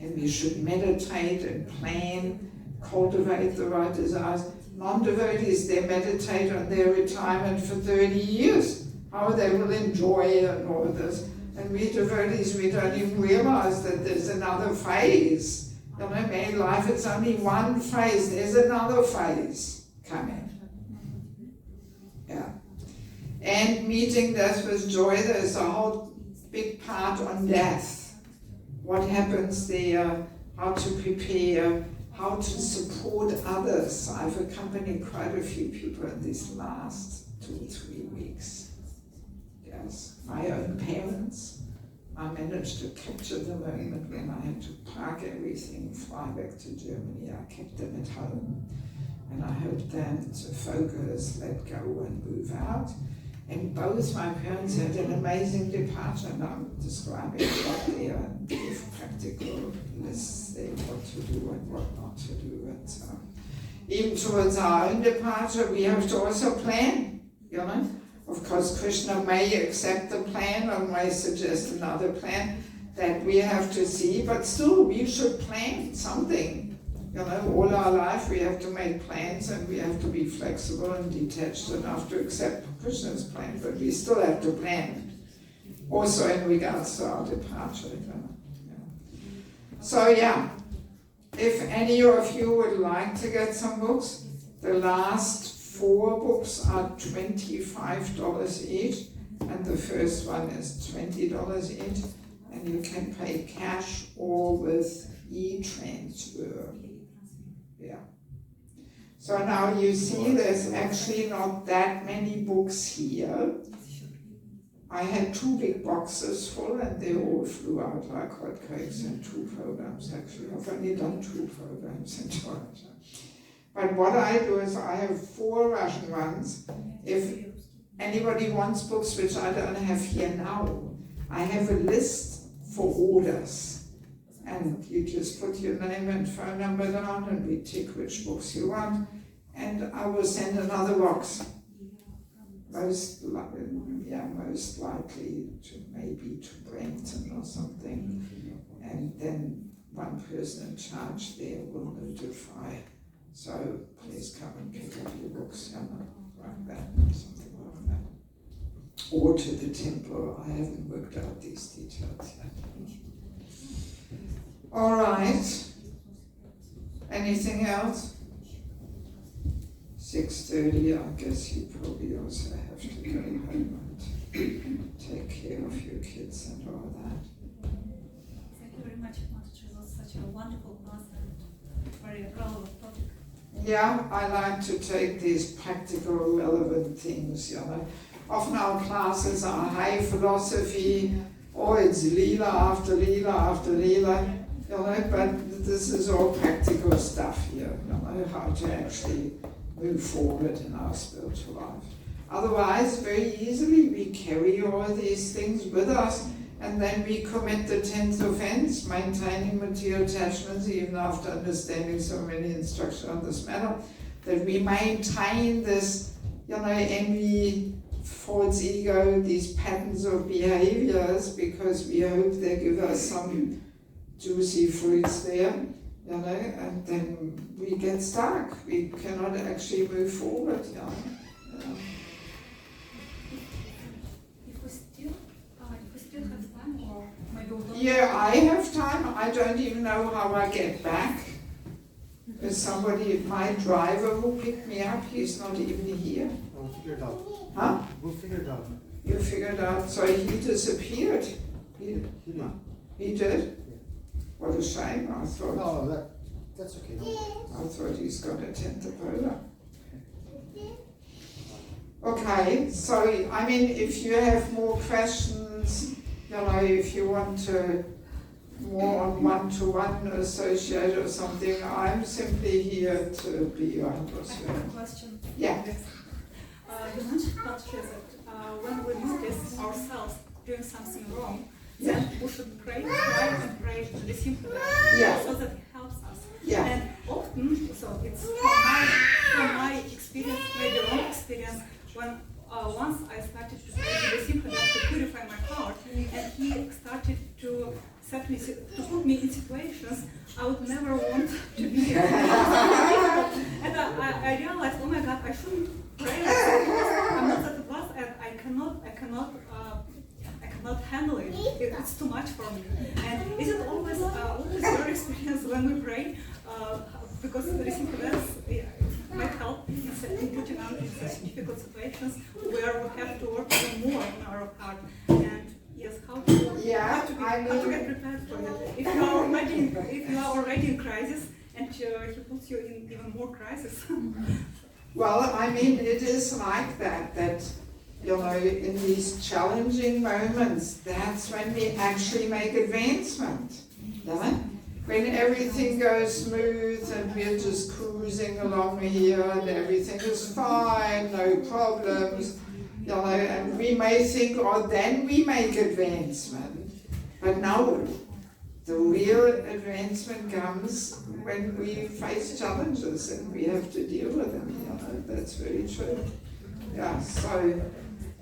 And we should meditate and plan, cultivate the right desires. Non-devotees, they meditate on their retirement for 30 years, how they will enjoy it and all of this. And we devotees, we don't even realize that there's another phase. Maybe life is only one phase, there's another phase coming. Yeah. And meeting death with joy, there's a whole big part on death. What happens there, how to prepare, how to support others. I've accompanied quite a few people in these last 2-3 weeks. Yes, my own parents. I managed to capture the moment when I had to pack everything, fly back to Germany. I kept them at home. And I helped them to focus, let go and move out. And both my parents had an amazing departure, and I'm describing what they are and give practical lists there, what to do and what not to do. And so, even towards our own departure, we have to also plan, Of course, Krishna may accept the plan or may suggest another plan that we have to see, but still we should plan something. All our life we have to make plans and we have to be flexible and detached enough to accept Krishna's plan, but we still have to plan, also in regards to our departure. So yeah, if any of you would like to get some books, the last 4 books are $25 each, and the first one is $20 each, and you can pay cash or with e-transfer. Yeah. So now you see there's actually not that many books here. I had 2 big boxes full and they all flew out like hotcakes in 2 programs actually. I've only done 2 programs in total. But what I do is I have 4 Russian ones. If anybody wants books which I don't have here now, I have a list for orders. And you just put your name and phone number down and we tick which books you want. And I will send another box. Most likely to maybe to Brampton or something. And then one person in charge there will notify. So please come and pick up your books, like that, something like that. Or to the temple. I haven't worked out these details yet. All right. Anything else? 6:30. I guess you probably also have to go home and take care of your kids and all that. Thank you very much, Mataji. It was such a wonderful class and very relevant topic. Yeah, I like to take these practical, relevant things, Often our classes are high philosophy, or it's Leela after Leela after Leela, but this is all practical stuff here, how to actually move forward in our spiritual life. Otherwise, very easily we carry all these things with us, and then we commit the 10th offense, maintaining material attachments, even after understanding so many instructions on this matter, that we maintain this, envy, false ego, these patterns of behaviors, because we hope they give us some juicy fruits there, and then we get stuck. We cannot actually move forward, yeah, I have time. I don't even know how I get back. There's somebody, my driver who picked me up, he's not even here. We'll figure it out. Huh? We'll figure it out. You figured out, so he disappeared. He did. He did? What a shame, I thought. No, that's okay. No. I thought he's going to attend the polar. Okay, so I mean, if you have more questions, you know, if you want to more on one-to-one associate or something, I'm simply here to be your I have a understanding. question. Yeah. You mentioned Patricia that when we notice ourselves doing something wrong, Yeah. then we should pray, try and pray to the simple Yeah. so that it helps us. Yeah. And often, so it's from my experience, maybe wrong experience, when once I started to pray to the simple to purify my heart, and he started to set me, to put me in situations I would never want to be in. And I realized, oh my God, I shouldn't pray. I'm not that advanced, and I cannot handle it. It's too much for me. And is it always your experience when we pray? Because Nrisimhadev might help in putting us in such difficult situations where we have to work even more in our heart. And yes, how to get prepared for it. If you are already in crisis, and he puts you in even more crisis. Well, I mean, it is like that, you know, in these challenging moments, that's when we actually make advancement. Yeah? When everything goes smooth and we're just cruising along here and everything is fine, no problems, you know, and we may think, oh, then we make advancement. But no, the real advancement comes when we face challenges and we have to deal with them, you know, that's very true. Yeah, so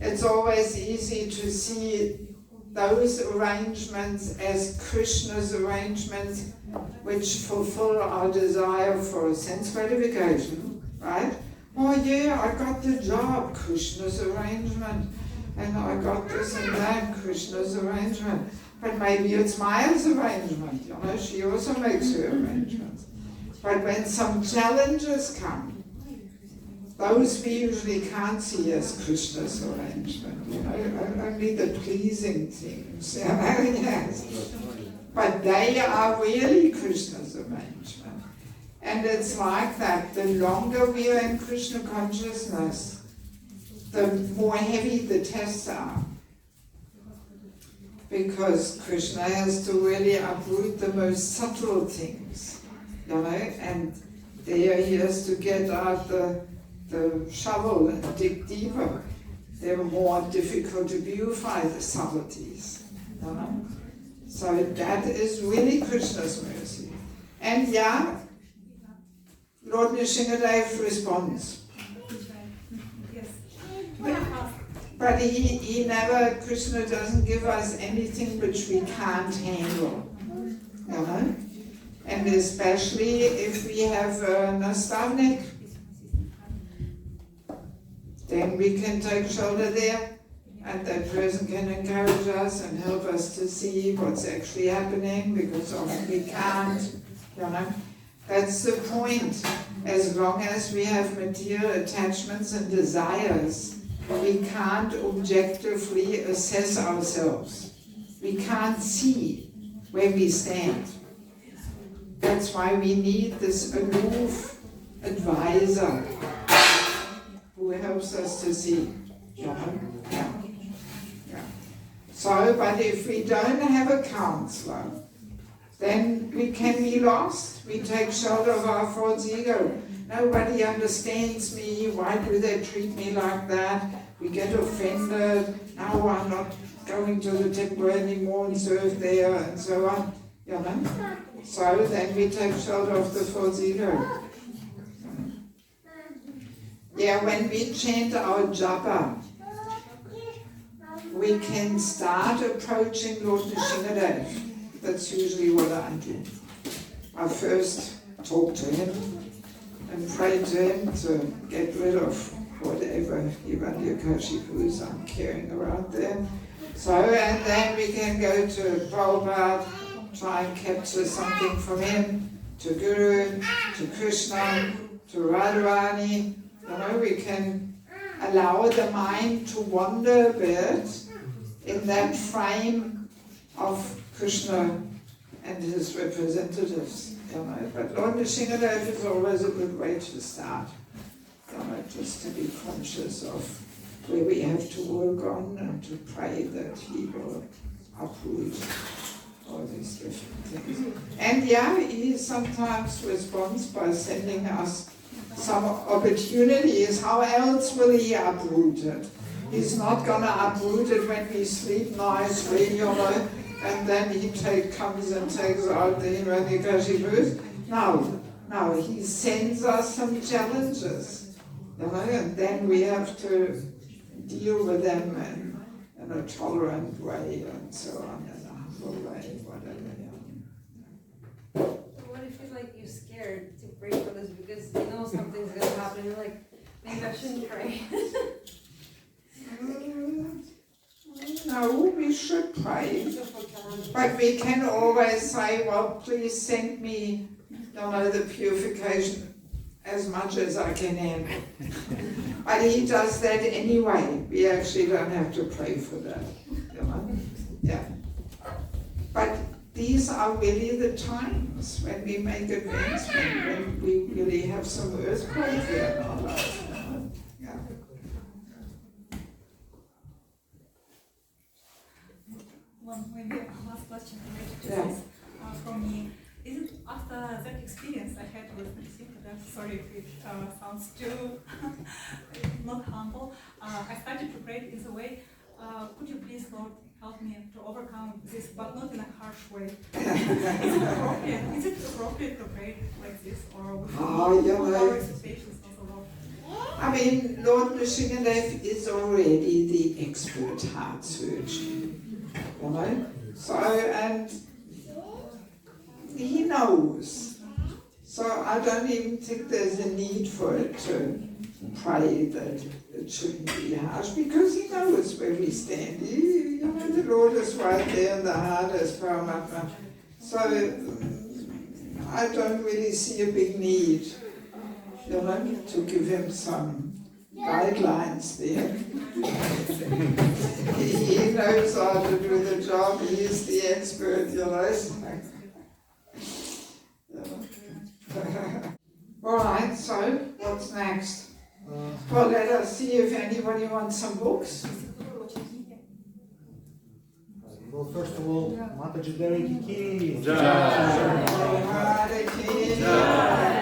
it's always easy to see those arrangements as Krishna's arrangements which fulfill our desire for sense gratification, right? Oh yeah, I got the job, Krishna's arrangement, and I got this and that, Krishna's arrangement. But maybe it's Maya's arrangement, you know, she also makes her arrangements. But when some challenges come, those we usually can't see as Krishna's arrangement, you know, only the pleasing things, you know, yes. But they are really Krishna's arrangement. And it's like that, the longer we are in Krishna consciousness, the more heavy the tests are. Because Krishna has to really uproot the most subtle things, you know, and there he has to get out the shovel and dig deeper. They're more difficult to beautify, the subtleties, you know. So that is really Krishna's mercy. And yeah, Lord Nrisimhadev responds. Yes. Very fast. But he never, Krishna doesn't give us anything which we can't handle, you know? And especially if we have a nastavnik, then we can take shelter there, and that person can encourage us and help us to see what's actually happening, because often we can't, you know. That's the point. As long as we have material attachments and desires, we can't objectively assess ourselves. We can't see where we stand. That's why we need this aloof advisor who helps us to see. Yeah. So, but if we don't have a counselor, then we can be lost. We take shelter of our false ego. Nobody understands me. Why do they treat me like that? We get offended. Now I'm not going to the temple anymore and serve there and so on. You know? So then we take shelter of the false ego. Yeah, when we chant our japa, we can start approaching Lord Nrisimhadev. That's usually what I do. I first talk to him and pray to him to get rid of whatever Hiranyakashipus I'm carrying around there. So, and then we can go to Prabhupada, try and capture something from him, to Guru, to Krishna, to Radharani. You know, we can allow the mind to wander a bit in that frame of Krishna and his representatives. You know, but Lord Nrisimhadev is always a good way to start. You know, just to be conscious of where we have to work on and to pray that he will uproot all these different things. And yeah, he sometimes responds by sending us some opportunities. How else will he uproot it? He's not going to uproot it when we sleep nicely, you know, and then he comes and takes out the Himanikashibus. No, he sends us some challenges, you know, and then we have to deal with them in a tolerant way and so on, in a humble way, whatever. What if you like you're scared to pray for this because you know something's gonna happen? You're like, maybe I shouldn't pray. No, we should pray, but we can always say, well, please send me, you know, the purification as much as I can handle. But he does that anyway. We actually don't have to pray for that, you know. Yeah. But these are really the times when we make advancement, when we really have some earthquake here in our life. You know? Yeah. One maybe last question related to Yeah. this from me. Is it after that experience I had with Nrisimha, sorry if it sounds too not humble, I started to pray in the way, could you please, Lord, help me to overcome this, but not in a harsh way. Is it appropriate to pray like this, or we should put our expectations on the Lord? I mean, Lord Nrisimhadev is already the expert heart surgeon, you know? So, and he knows. So I don't even think there's a need for it to pray that it shouldn't be harsh, because he knows where we stand. You know, the Lord is right there in the heart as Paramatma. So I don't really see a big need, you know, to give him some guidelines there. He knows how to do the job. He's the expert, you know. All right, so what's next? Well, let us see if anybody wants some books. Well, first of all, Mataji Devaki Devi Hare Krishna.